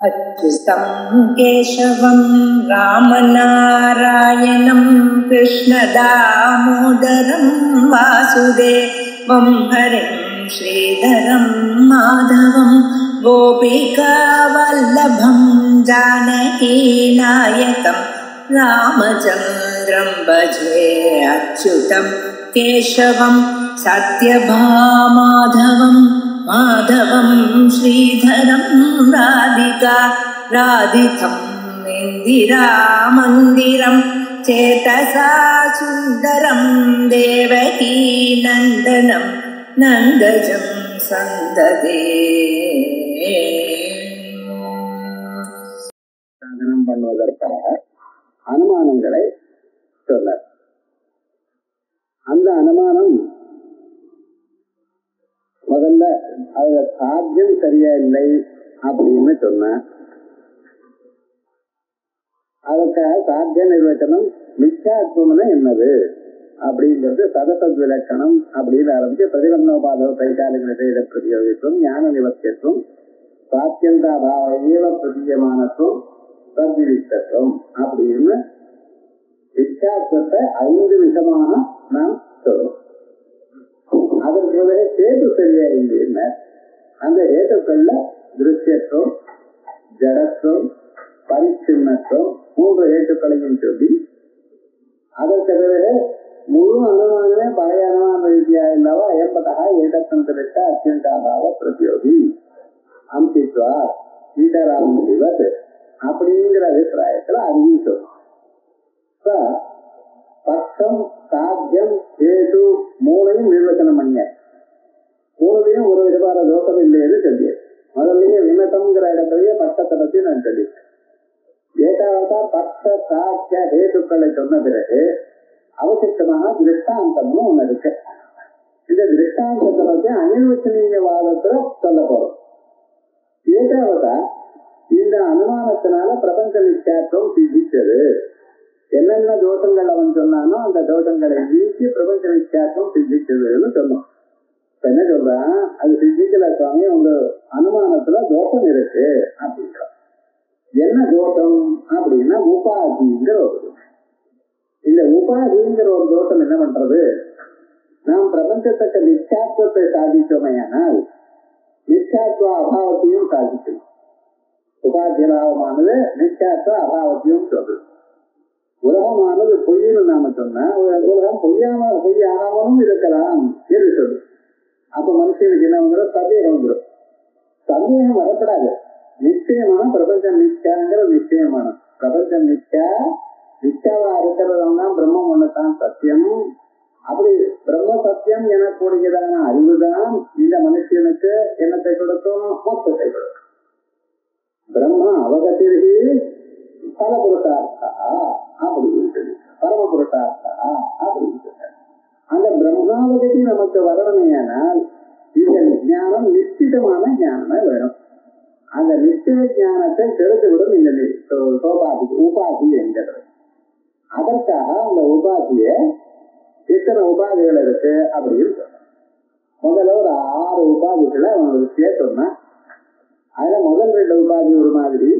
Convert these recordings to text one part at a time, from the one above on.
अच्युतं केशवं रामनारायणं कृष्णदामोदरं वासुदेवं हरिं श्रीधरं माधवं गोपिकावल्लभं जानकीनायकं रामचन्द्रं भजे। अच्युतं केशवं सत्यभामाधवं माधवं श्रीधरं राधिका राधितं इन्दिरामन्दिरं चेतसा सुन्दरं देवकी नन्दनं नन्दजं सन्ददे। சாதனம் பண்ணுவதற்காக அனுமானங்களை சொல்ல, அந்த அனுமானம் முதல்ல அதுல சாத்தியம் சரியா இல்லை அப்படின்னு சொன்ன, அதுக்காக சாத்திய நிர்வச்சனம் மிச்சாத்வம்னா என்னது அப்படிங்கிறது சதசத் விலக்கணம் அப்படின்னு ஆரம்பிச்சு பிரதிபந்தோபாதவ கைகாலிக பிரதியோகித்துவம் ஞான நிவர்த்தியத்துவம் சாத்தியந்தாபாவ ஈவ பிரதீயமானத்துவம் சத்வித்தத்துவம் அப்படின்னு மிச்சாத்வத்தை 5 விதமாக நாம் சொல்றோம். அதற்கு ஹேது சரியா இல்லைன்னு அந்த ஹேதுக்கள்ல திருஷ்யத்துவம், ஜடத்துவம், பரிச்சின்னத்துவம் 3 ஹேத்துக்களையும் சொல்லி, அதற்கு முழு அனுமானமே பழைய அனுமான ரீதியா இல்லவா ஏற்பட்டா ஏகத்தந்திரிட்ட அத்தியந்தாபாவ பிரதியோகி அம்சித்வா சீதாராமன் இவர் அப்படிங்கிற அபிப்பிராயத்துல அங்கேயும் சொல்லும். பட்சம், சாத்தியம், ஹேது 3ஐயும் நிர்வச்சனம் பண்ணிய 3லையும் ஒரு விதமான தோஷம் இல்லைன்னு சொல்லிய. முதல்லயே விமதம்ங்கிற இடத்துலயே பட்சத்தை பத்தி நான் சொல்லிட்டேன். ஏகாவதா பட்ச சாத்திய ஹேதுக்களை சொன்ன பிறகு அவசியமாக திருஷ்டாந்தம்னு ஒண்ணு இருக்கு. இந்த திருஷ்டாந்தத்தை பத்தி அனிர்வச்சனீயவாதத்துல சொல்ல போறோம். ஏகாவதா இந்த அனுமானத்தினால பிரபஞ்ச நிச்சயத்துவம் சித்திச்சது. என்னென்ன தோஷங்கள் அவன் சொன்னானோ அந்த தோஷங்களை நீக்கி பிரபஞ்ச நிச்சயத்துவம் சித்திச்சதுன்னு சொன்னோம். என்ன சொல்றான், அது சித்திக்கல சுவாமி, உங்க அனுமானத்துல தோஷம் இருக்கு அப்படின்ற. என்ன தோஷம் அப்படின்னா உபாதிங்கிற ஒரு தோஷம். இந்த உபாதிங்கிற ஒரு தோஷம் என்ன பண்றது, நாம் பிரபஞ்சத்தக்க நிச்சயத்துவத்தை சாதித்தோமையானால் நிச்சயத்துவ அபாவத்தையும் சாதிக்கணும். உபாத்தியபாவமானது நிச்சயத்துவ அபாவத்தையும் சொல்றது. உலகமானது பொய்ன்னு நாம சொன்னா உலகம் பொய்யானவனும் இருக்கலாம் என்று சொல்லு. அப்ப மனுஷனுக்கு என்ன வந்துடும், சந்தேகம் வந்துடும். சந்தேகம் வரப்படாது. நிச்சயமான பிரபஞ்சம் நிச்சயங்கிற நிச்சயமான பிரபஞ்சம் நிச்சயவா இருக்கிறவங்க பிரம்மம் ஒண்ணுதான் சத்தியம். அப்படி பிரம்ம சத்தியம் எனக்கூடியதான அறிவுதான் இந்த மனுஷனுக்கு என்னத்தை கொடுக்கும், மோட்சத்தை கொடுக்கும். பிரம்ம அவகத்திற்கு பல புருஷார்த்தா அப்படின்னு சொல்லி பரம புருஷார்த்தா அப்படின்னு சொல்ற அந்த பிரம்மாவகதி நமக்கு வரணுமையானால் இந்த ஞானம் நிச்சிதமான ஞானமே வேணும். அந்த நிச்சய ஞானத்தை தெரிந்துவிடும் இந்த உபாதி என்கிறது. அதற்காக அந்த உபாதிய எத்தனை உபாதிகள் இருக்கு அப்படின்னு சொல்ற. முதல்ல ஒரு 6 உபாதிகளை அவங்களுக்கு சொன்னா, அதுல முதல் 2 உபாதி ஒரு மாதிரி,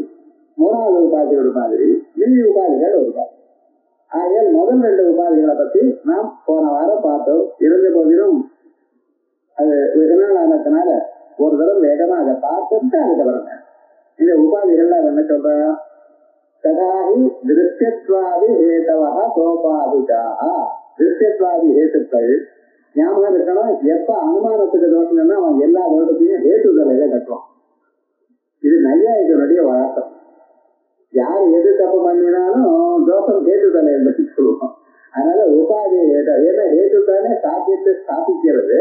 3வது உபாதி ஒரு மாதிரி, மீதி உபாதிகள் ஒரு மாதிரி. ஆகையால் முதல் 2 உபாதிகளை பத்தி நாம் போன வாரம் பார்த்தோம். இருந்த போதிலும் அது வெகு நாள் ஆனதுனால ஒரு தடவை வேகமா அதை பார்த்துட்டு அதுக்கப்புறம் இந்த உபாதிகள்ல என்ன சொல்ற, சகாஹி திருஷ்யத்வாதி ஹேதவா சோபாதிகாக. திருஷ்யத்வாதி ஹேத்துக்கள் ஞாபகம் இருக்கணும். எப்ப அனுமானத்துக்கு தோஷம்னா அவன் எல்லா தோட்டத்தையும் ஹேத்துதலையில கட்டுவான். இது நையாயினுடைய வழக்கம். யார் எது தப்பு பண்ணினாலும் தோஷம் ஹேத்துதலை என்று சொல்லுவோம். அதனால உபாதி ஏன்னா ஹேத்துதானே சாத்தியத்தை ஸ்தாபிக்கிறது.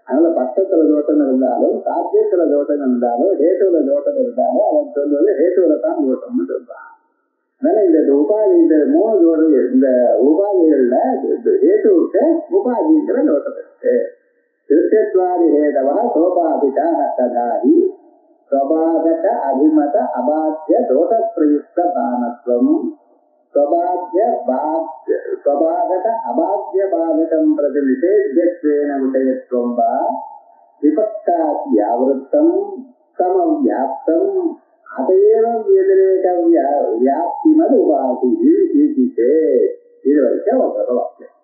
அதனால பட்சத்துல தோட்டம் இருந்தாலும் சாத்தியத்துல தோட்டம் இருந்தாலும் ஹேத்துவ தோட்டம் இருந்தாலும் அவன் சொல்வது ஹேத்துவ தான் தோட்டம்னு சொல்றான். அதனால இந்த உபாதி இந்த 3 தோட்டம் இந்த உபாதிகள்ல ஹேத்துவுக்கு உபாதிங்கிற தோட்டம் இருக்கு. திருஷ்யத்வாதி ஹேதவா சோபாதிகா சதாரி ஸ்வபாகத அபிமத அபாத்திய தோஷ பிரயுக்த பானத்வம் ஸ்வபாகத அபாத்திய பாதகம் பிரதி நிஷேத்யத்வேன விஷயத்வம் வா விபக்தாதி ஆவருத்தம் சமவியாப்தம் அதை வியாப்திமது உபாதி ஈட்டிச்சே. இது வரைக்கும் அவர் சொல்ற வாக்கியம்.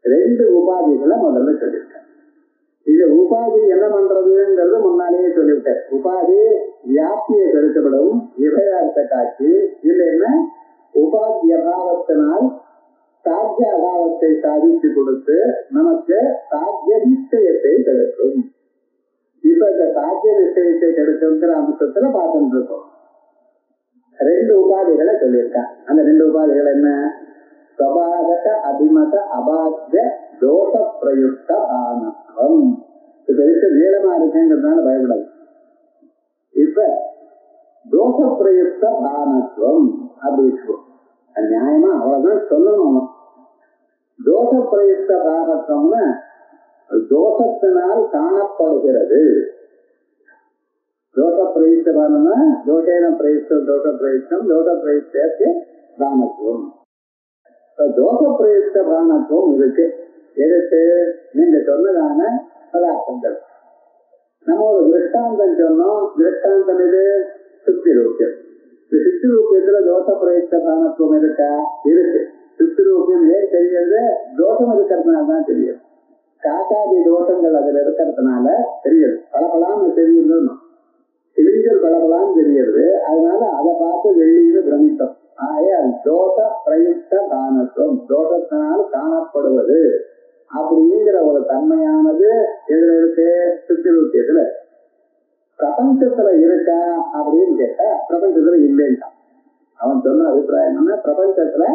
2 உபாதிகளை முதல்ல சொல்லியிருக்கார். இது உபாதி என்ன பண்றதுங்கிறது முன்னாலேயே சொல்லிவிட்டார். உபாதி வியாப்தியை கருத்தப்படும் விபயார்த்த காட்சி. இதுல என்ன, உபாதி அபாவத்தினால் சாத்திய அபாவத்தை சாதித்து கொடுத்து நமக்கு சாத்திய நிச்சயத்தை கிடைக்கும். இப்ப இந்த சாத்திய நிச்சயத்தை கிடைக்குங்கிற அம்சத்துல பார்த்துட்டு இருக்கோம். 2 உபாதிகளை சொல்லியிருக்கான். அந்த 2 உபாதிகள் என்ன, ஸ்வபாகத அபிமத அபாத்திய தோஷ பிரயுக்த ஆனந்தம். இப்ப இருக்க நீளமா இருக்குங்கிறதுனால பயப்படாது. இப்ப தோஷ பிரயுக்த ஆனத்துவம் அப்படி இருக்கும். நியாயமா அவ்வளவுதான் சொல்லணும். தோஷ பிரயுக்த ஆனத்துவம்னு தோஷத்தினால் காணப்படுகிறது. தோஷ பிரயுக்தம்னா தோஷேன பிரயுக்தம் தோஷ பிரயுக்தம் தோஷ பிரயுக்தே தானத்துவம். தோஷ பிரயுக்த பிராணத்துவம் இருக்கு. எதுக்கு, நீங்க சொன்னதான பதார்த்தங்கள். நம்ம ஒரு திருஷ்டாந்தம் சொன்னோம். திருஷ்டாந்தம் இது சுத்திரூக்கியம். சுத்திரூக்கியத்துல தோஷ பிரயுக்த பிராணத்துவம் இருக்கா? இருக்கு. சுத்திரூக்கியம் ஏன் தெரியுது? தோஷம் இருக்கிறதுனால தான் தெரியுது. காட்டாதி தோஷங்கள் அதுல இருக்கிறதுனால தெரியுது. பலபலான்னு தெரியுது, கிழிஞ்சல் பலபலான்னு தெரியுது. அதனால அதை பார்த்து வெள்ளின்னு பிரமித்தம். தோஷ பிரயுக்த தானத்துவம், தோஷத்தினால் காணப்படுவது அப்படிங்கிற ஒரு தன்மையானது எதுல இருக்கு? சுத்திரூக்கியத்துல. பிரபஞ்சத்துல இருக்கா அப்படின்னு கேட்டா பிரபஞ்சத்துல இல்லைன்ட்டான். அவன் சொன்ன அபிப்பிராயம் என்னன்னா, பிரபஞ்சத்துல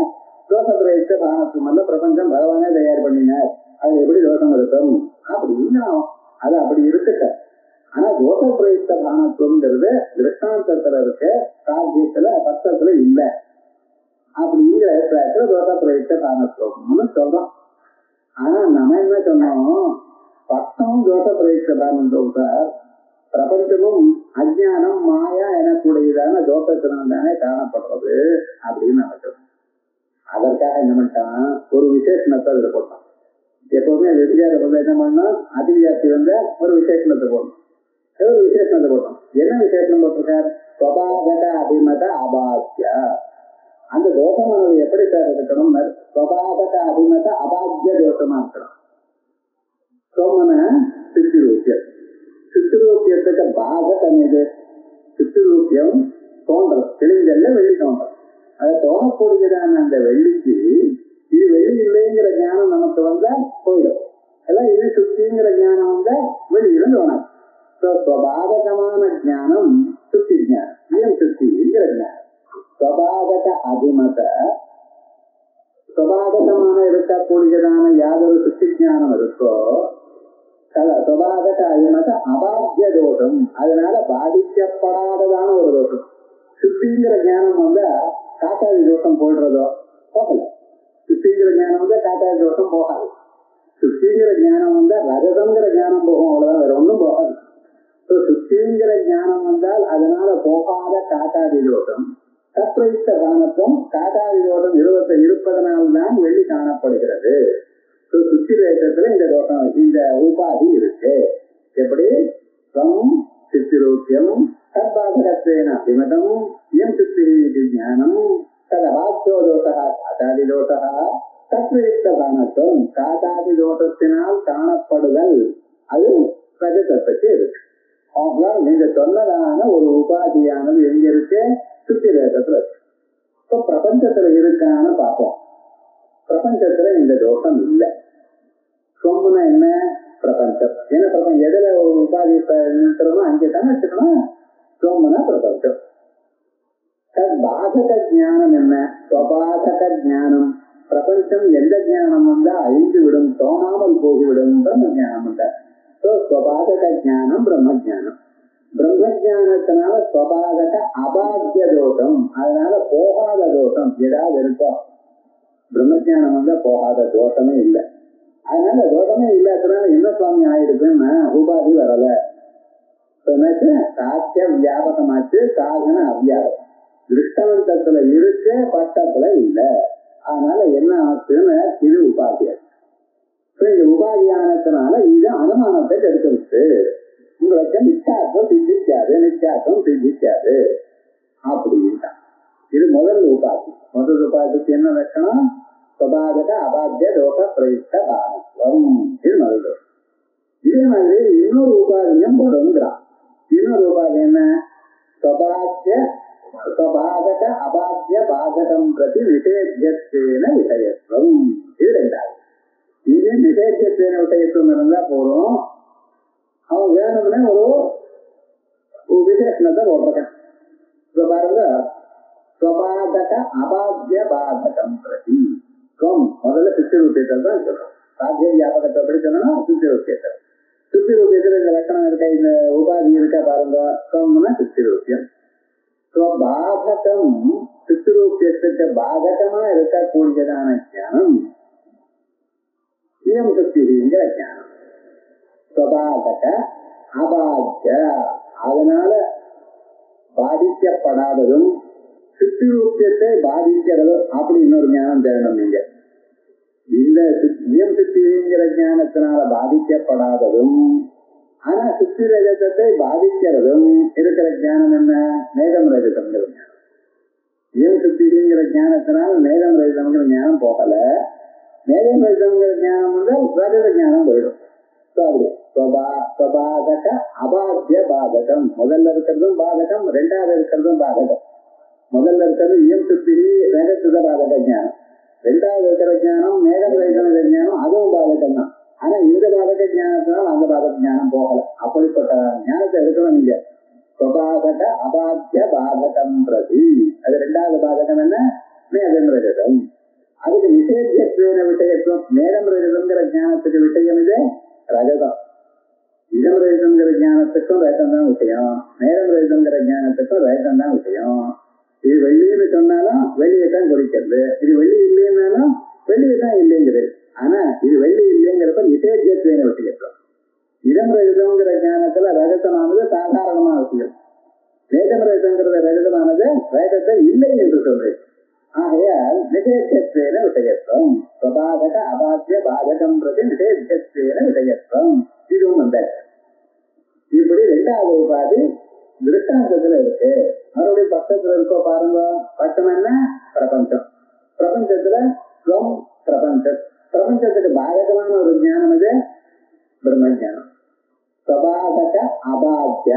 தோஷ பிரயுக்த தானத்துவம் அல்ல, பிரபஞ்சம் பகவானே தயார் பண்ணினார், அது எப்படி தோஷம் இருக்கும் அப்படின்னு அது அப்படி இருக்கட்ட. ஆனா தோஷ பிரயுக்த தானத்துவம்ங்கிறது திருஷ்டாந்தத்துல இருக்க, சாத்தியத்துல பத்தத்துல இல்லை அப்படிங்கிற அபிப்பிராயத்துல தோஷ பிரயுக்த தானத்துவம்னு சொல்றோம். ஆனா நம்ம என்ன சொன்னோம், பத்தமும் தோஷ பிரயுக்த தானத்துவம் சார். பிரபஞ்சமும் அஜ்ஞானம் மாயா எனக்கூடியதான தோஷத்தினால் தானே காணப்படுறது அப்படின்னு நம்ம சொன்னோம். அதற்காக என்ன பண்ணிட்டான், ஒரு விசேஷணத்தை அதுல போட்டான். எப்பவுமே வெற்றியார வந்து என்ன பண்ணோம், அதிவியாப்தி வந்து ஒரு விசேஷணத்தை போடணும். ஒரு விசேஷணத்தை போட்டோம். என்ன விசேஷனம் போட்டிருக்கார்? ஸ்வபாகத அபிமத அபாத்தியா. அந்த தோஷமானது எப்படி சார் இருக்கணும்? ஸ்வபாகத அபிமத அபாத்திய தோஷமா இருக்கணும். சோமன சித்திரூக்கியம். சித்திரூக்கியத்துக்கு பாகதம் இது. சித்திரூக்கியம் தோன்றது, கிழிஞ்சல்ல வெள்ளி தோன்றது. அதை தோணக்கூடியதான அந்த வெள்ளிக்கு இது வெள்ளி இல்லைங்கிற ஞானம் நமக்கு வந்தா போயிடும். எல்லாம் இது சுத்திங்கிற ஞானம் வந்தா வெளியில தோணாது. ஸ்வபாகதமான ஞானம் சுத்தி ஞானம், இயம் சுத்திங்கிற ஞானம். ஸ்வபாகத அபிமத, ஸ்வபாகதமான இருக்கக்கூடியதான யாதொரு சுத்தி ஞானம் இருக்கோ, ஸ்வபாகத அபிமத அபாத்திய தோஷம், அதனால பாதிக்கப்படாததான ஒரு தோஷம். சுத்திங்கிற ஞானம் வந்தா காட்டாதி தோஷம் போடுறதோ போகல. சுத்திங்கிற ஞானம் வந்தா காட்டாதி தோஷம் போகாது. சுத்திங்கிற ஞானம் வந்தா ரஜதங்கிற ஞானம் போகும், அவ்வளவுதான், வேற ஒன்றும் போகாது. சுத்திங்கிற ஞானம் வந்தால் அதனால போகாத காட்டாதி தோஷம். தற்பிரயுக்த காணத்துவம், காட்டாதி தோஷம் இருப்பதனால்தான் வெள்ளி காணப்படுகிறது. சுத்தி ரேகத்துல இந்த தோஷம், இந்த உபாதி இருக்கு. எப்படி? சித்திரூக்கியம் தற்பாதகத்வேன அபிமதம் இயம் சுத்தி ஞானம் ததபாத்தியோ தோஷா காட்டாதி தோஷா தற்பிரயுக்த காணத்துவம், காட்டாதி தோஷத்தினால் காணப்படுதல், அது ரஜதத்துக்கு இருக்கு. ஆகலாம் நீங்க சொன்னதான ஒரு உபாதியானது எங்க இருக்கு? சுத்தி ரேகத்துல இருக்கு. இப்ப பிரபஞ்சத்துல இருக்கான்னு பார்ப்போம். பிரபஞ்சத்துல இந்த தோஷம் இல்லை. சொம்முனா என்ன? பிரபஞ்சம். என்ன பிரபஞ்சம்? எதுல ஒரு உபாதி நிறுத்துறோமோ அங்கேதான் வச்சுக்கணும். சோமனா பிரபஞ்சம். பாதக ஞானம் என்ன? ஸ்வபாதக ஞானம். பிரபஞ்சம் எந்த ஞானம் வந்தா அழிந்து விடும், தோணாமல் போய்விடும், பிரம்ம ஞானம் வந்த. ஸ்வபாதக ஞானம் பிரம்ம ஜானம். பிரம்ம ஜானத்தினால ஸ்வபாதக அபாத்திய தோஷம், அதனால போகாத தோஷம் ஏதாவது இருக்கும். பிரம்ம ஜானம் வந்தா போகாத தோஷமே இல்லை. அதனால தோஷமே இல்லாதனால என்ன சுவாமி ஆயிடுதுன்னா உபாதி வரல. சாத்திய வியாபகமாச்சு, சாதன அவ்வியாபகம். திருஷ்டாந்தத்துல இருக்கு, பட்டத்துல இல்ல. அதனால என்ன ஆச்சுன்னு இது உபாதியாச்சு. இந்த உபாதியானத்தினால இது அனுமானத்தை எடுத்துருச்சு. உங்களுக்கு நிச்சயார்த்தம் சித்திக்காது, நிச்சயார்த்தம் சித்திக்காது அப்படின்ட்டான். இது முதல் உபாதிக்கு என்ன லட்சணம்? சுபாகத அபாத்திய லோக பிரயுக்த பானத்துவம். இது முதல். இதே மாதிரி இன்னொரு உபாதியும் போடுங்கிறான். இன்னொரு உபாதி என்ன? சுபாகத அபாத்திய பாகதம் பிரதி நிஷேத்தியத்வேன விஷயத்துவம். இது ரெண்டாவது. இது நிஷேத்தியத்வேன விஷயத்துவம் இருந்தா போறோம். அவன் வேணும்னே ஒரு விசேஷணத்தை போட்டிருக்கான். இப்ப பாருங்க, சுபாகத அபாத்திய பாகதம் பிரதி முதல்ல சித்திரூபியத்தை தான் சொல்றோம். சாத்திய வியாபகத்தை எப்படி சொன்னா சித்திரூபியத்தை. சித்திரூபியத்தில் இந்த லட்சணம் இருக்க, இந்த உபாதி இருக்கா பாருங்க. சொம்னா சித்திரூபியம். பாககம் சித்திரூபியத்துக்கு பாககமா இருக்கக்கூடியதான ஞானம் இயம் சுத்திங்கிற ஞானம். சுபாகக அபாத்திய அதனால பாதிக்கப்படாததும் சித்திரூபியத்தை பாதிக்கிறதும் அப்படி இன்னொரு ஞானம் தேடணும். நீங்க இந்த இயம் சுத்திங்கிற ஞானத்தினால பாதிக்கப்படாததும் ஆனா சித்தி ரஜதத்தை பாதிக்கிறதும் இருக்கிற ஞானம் என்ன? மேகம் ரஜதம்ங்கிற ஞானம். இயம் சுத்திங்கிற ஞானத்தினால மேகம் ரஜதம்ங்கிற ஞானம் போகல. மேகம் ரஜதம்ங்கிற ஞானம் வந்து ரஜத ஞானம் போயிடும். சுபாகக அபாத்திய பாதகம். முதல்ல இருக்கிறதும் பாதகம், ரெண்டாவது இருக்கிறதும் பாதகம். முதல்ல இருக்கிறது இயம் சுத்தி ரஜத பாதக ஞானம். ரெண்டாவது இருக்கிற ஞானம் மேகம் ரஜத ஞானம், அதுவும் பாதகம் தான். ஆனா இந்த பாதக ஞானத்தினால் அந்த பாதக ஞானம் போகல. அப்படிப்பட்ட ஞானத்தை எடுக்கணும் நீங்க. சுபாகக அபாத்திய பாதகம் பிரதி. அது ரெண்டாவது பாதகம் என்ன? மேகம் ரஜதம். அதுக்கு நிஷேத்தியத்வேன விஷயத்துவம். மேகம் ரஜதம்ங்கிற ஞானத்துக்கு விஷயம் இது ரஜதம். இடம் ரஜதம்ங்கிற ஞானத்துக்கும் ரஜதம் தான் விஷயம். மேகம் ரஜதம்ங்கிற ஞானத்துக்கும் ரஜதம் தான் விஷயம். இது வெள்ளின்னு சொன்னாலும் வெள்ளியை தான் குறிக்கிறது. இது வெள்ளி இல்லைன்னாலும் வெள்ளியை தான் இல்லைங்கிறது. ஆனா இது வெள்ளி இல்லைங்கிறப்ப நிஷேத்தியத்வேன விஷயத்துவம். இடம் ரஜதம்ங்கிற ஞானத்துல ரஜதமானது சாதாரணமா விஷயம். மேகம் ரஜதம்ங்கிறத ரஜதமானது ரஜதத்தை இல்லை என்று சொல்றேன். ஆகையால் நிஷேத்தியத்வேன விஷயத்துவம். சுபாகக அபாத்திய பாதகம் பிரதி நிஷேத்தியத்வேன விஷயத்துவம். இதுவும் வந்த இப்படி ரெண்டாவது உபாதி திருஷ்டாந்தத்துல இருக்கு. மறுபடியும் பக்கத்துல இருக்கோ பாருங்க. பட்சம் என்ன? பிரபஞ்சம். பிரபஞ்சத்துல பிரபஞ்சம். பிரபஞ்சத்துக்கு பாதகமான ஒரு ஞானம் இது பிரம்ம ஜானம். சுபாகக அபாத்திய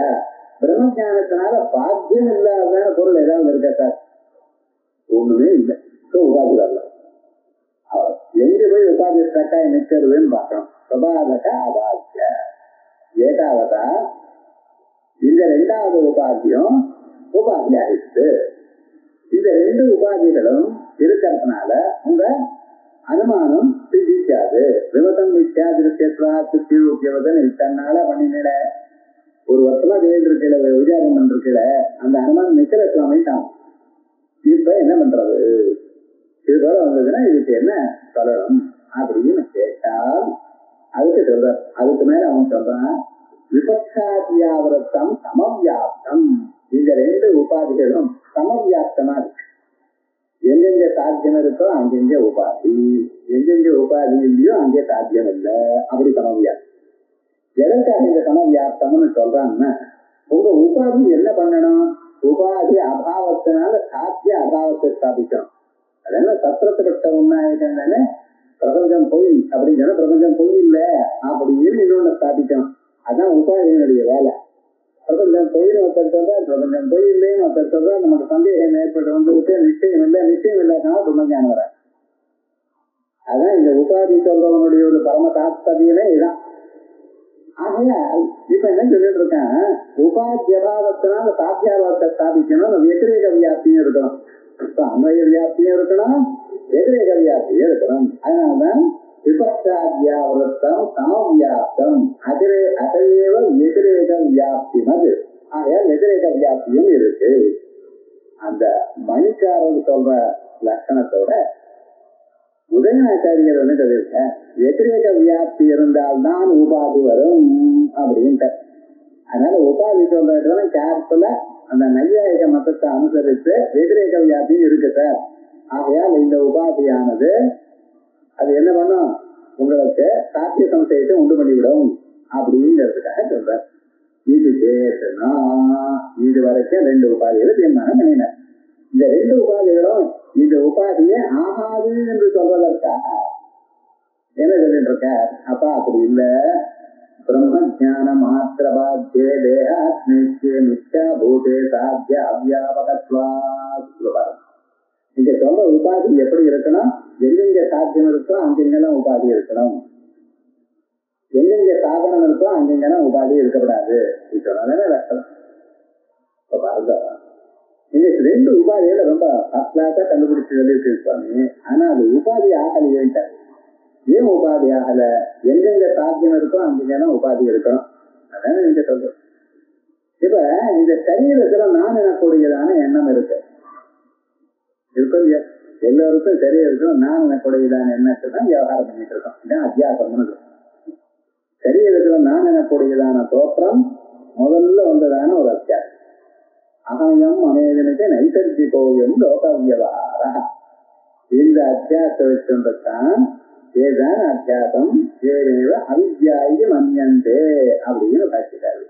பிரம்ம ஜானத்தினால பாத்தியம் இல்லாத பொருள் ஏதாவது இருக்கா சார்? ஒண்ணுமே இல்லை. உபாதி வரல. எங்க போய் உபாதி கட்டாயம் நிற்கிறதுன்னு பார்க்கணும். சுபாகக அபாத்திய. ஏகாவதா இந்த ரெண்டாவது உபாதியும் உபாதி ஆயிடுச்சு. இந்த ரெண்டு உபாதிகளும் இருக்கிறதுனால உங்க அனுமானம் சித்திக்காது. விமதம் நித்தியாதிருத்தியவதன் தன்னால பண்ணின ஒரு வருஷமா தேர்ந்திருக்கல, விசாரம் பண்ணிருக்கல, அந்த அனுமானம் நிக்கிற சுவாமி தான். இப்ப என்ன பண்றது? இது போல வந்ததுன்னா இதுக்கு என்ன சொல்லணும் அப்படின்னு கேட்டால் அதுக்கு சொல்ற. அதுக்கு மேல அவன் சொல்றான் விபக்ஷாதியாவிரத்தம் சமவியாப்தம். இந்த ரெண்டு உபாதிகளும் சமவியாப்தமா இருக்கு. எங்கெங்க சாத்தியம் இருக்கோ அங்கெங்க உபாதி, எங்கெங்க உபாதி இல்லையோ அங்கே சாத்தியம் இல்லை. அப்படி சமவியாப்தம். எதற்காக இந்த சமவியாப்தம்னு சொல்றாங்கன்னா, உங்க உபாதி என்ன பண்ணணும்? உபாதி அபாவத்தினால சாத்திய அபாவத்தை ஸ்தாபிக்கணும். அதனால சத்திரத்துப்பட்ட உண்மையானே பிரபஞ்சம் பொய் அப்படின்னு சொன்னா பிரபஞ்சம் பொய் இல்லை அப்படின்னு இன்னொன்னு ஸ்தாபிக்கணும். அதான் உபாதியினுடைய வேலை. பிரபஞ்சம் பொய்னு ஒருத்தர் சொல்றா, பிரபஞ்சம் பொய் இல்லைன்னு ஒருத்தர் சொல்றா, நமக்கு சந்தேகம் ஏற்பட்டு வந்துட்டு நிச்சயம் இல்லை, நிச்சயம் இல்லாதனால பிரம்மஞானம் வர. அதான் இந்த உபாதி சொல்றவனுடைய ஒரு பரம தாத்பரியமே இதுதான். ஆகையால் இப்ப என்ன சொல்லிட்டு இருக்கேன், உபாத்தியபாவத்தினால சாத்தியாபாவத்தை ஸ்தாபிக்கணும். வெதிரேக வியாப்தியும் இருக்கணும், அன்வய வியாப்தியும் இருக்கணும், வெதிரேக வியாப்தியும் இருக்கணும். அதனால்தான் விபக்ஷாத்யாவிரத்தம் சமவியாப்தம் அதையேவ வெதிரேக வியாப்திமது. ஆகையால் வெதிரேக வியாப்தியும் இருக்கு. அந்த மணிக்காரன் சொல்ற லட்சணத்தோட உதயநாச்சாரியர் என்ன சொல்லியிருக்க, வெதிரேக வியாப்தி இருந்தால்தான் உபாதி வரும் அப்படின்ட்டு. அதனால உபாதி சொல்றதுல கேர்ஃபுல்லா அந்த நையாயிக மதத்தை அனுசரித்து வெதிரேக வியாப்தியும் இருக்கு சார். ஆகையால் இந்த உபாதியானது அது என்ன பண்ணும், உங்களுக்கு சாத்திய சம்சயத்தை உண்டு பண்ணிவிடும் அப்படிங்கிறதுக்காக சொல்ற. இது கேட்டுனா இது வரைக்கும் ரெண்டு உபாதிகளை தீர்மானம் பண்ணின. இந்த ரெண்டு உபாதிகளும் இந்த உபாதியை ஆகாது என்று சொல்வதற்காக என்ன சொல்லிட்டு இருக்க? அப்பா அப்படி இல்ல, பிரம்ம ஜான மாத்திர பாத்தியே தேகாத்மிக்கே மித்யா பூதே சாத்திய அவ்யாபகத்வா. இங்க சொல்ற உபாதி எப்படி இருக்கணும்? எங்கெங்க சாத்தியம் இருக்கோ அங்கெங்கெல்லாம் உபாதி இருக்கணும், எங்கெங்க சாதனம் இருக்கோ அங்கெங்கெல்லாம் உபாதி இருக்கக்கூடாது. சொன்னாலே லட்சணம். இப்ப பாருங்க, நீங்க ரெண்டு உபாதியில ரொம்ப அஸ்லாக்கா கண்டுபிடிச்சு சொல்லிட்டு சுவாமி. ஆனா அது உபாதி ஆகலையேன்ட்ட. ஏன் உபாதி ஆகல? எங்கெங்க சாத்தியம் இருக்கோ அங்கெங்கெல்லாம் உபாதி இருக்கணும். அதான நீங்க சொல்றோம். இப்ப இந்த சரீரத்துல நான் எனக்கூடியதான எண்ணம் இருக்கு இருக்கும். எல்லோருக்கும் சரீரத்துல நான் எனக்கூடியதான எண்ணத்தை தான் விவகாரம் பண்ணிட்டு இருக்கோம். இதான் அத்தியாசம்னு. சரீரத்துல நான் எனக்கூடியதான தோற்றம் முதல்ல வந்ததான ஒரு அத்தியாசம். அகயம் அமேதனுக்கு நைசர்கிகோயம் லோக வியவகார. இந்த அத்தியாசத்தை வச்சுதான் ஏதான அத்தியாசம் ஏதேவ அவித்யாயி மன்யந்தே அப்படின்னு பாசிட்டாரு.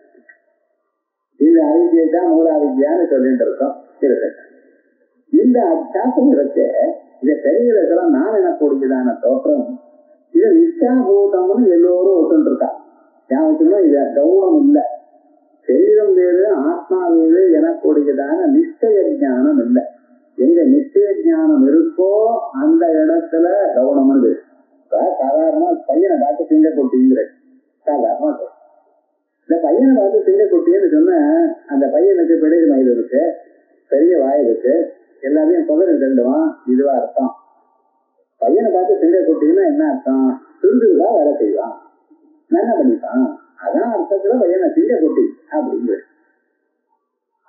இந்த அவித்யை தான் மூலாவித்யான்னு சொல்லிட்டு இருக்கோம். இருக்கட்டும். இந்த அத்தியாசம் இருக்கு. இந்த சரீரத்துல நான் எனக்கூடியதான தோற்றம் இது நிஷ்டாபூதம்னு எல்லோரும் ஒத்துட்டு இருக்கா. யாருக்குமே இது கௌரவம் இல்லை. சரீரம் வேறு ஆத்மா வேறு எனக்கூடியதான நிச்சய ஞானம் இல்லை. எங்க நிச்சய ஞானம் இருக்கோ அந்த இடத்துல கவனம்னு வேறு. சாதாரண பையனை பார்த்து சிங்க கொட்டிங்கிற சாதாரணமா இந்த பையனை பார்த்து சிங்க கொட்டின்னு சொன்ன அந்த பையனுக்கு பெரிய மயில் இருக்கு, பெரிய வாய் இருக்கு, எல்லாத்தையும் பகரு தண்டுவான். இதுவா அர்த்தம். பையனை பார்த்து சிங்க கொட்டின்னா என்ன அர்த்தம்? சுருதுவா வேலை செய்வான், நல்லா பண்ணிப்பான். அதான் அர்த்தத்துல பையனை சிங்க கொட்டி அப்படிங்கிற.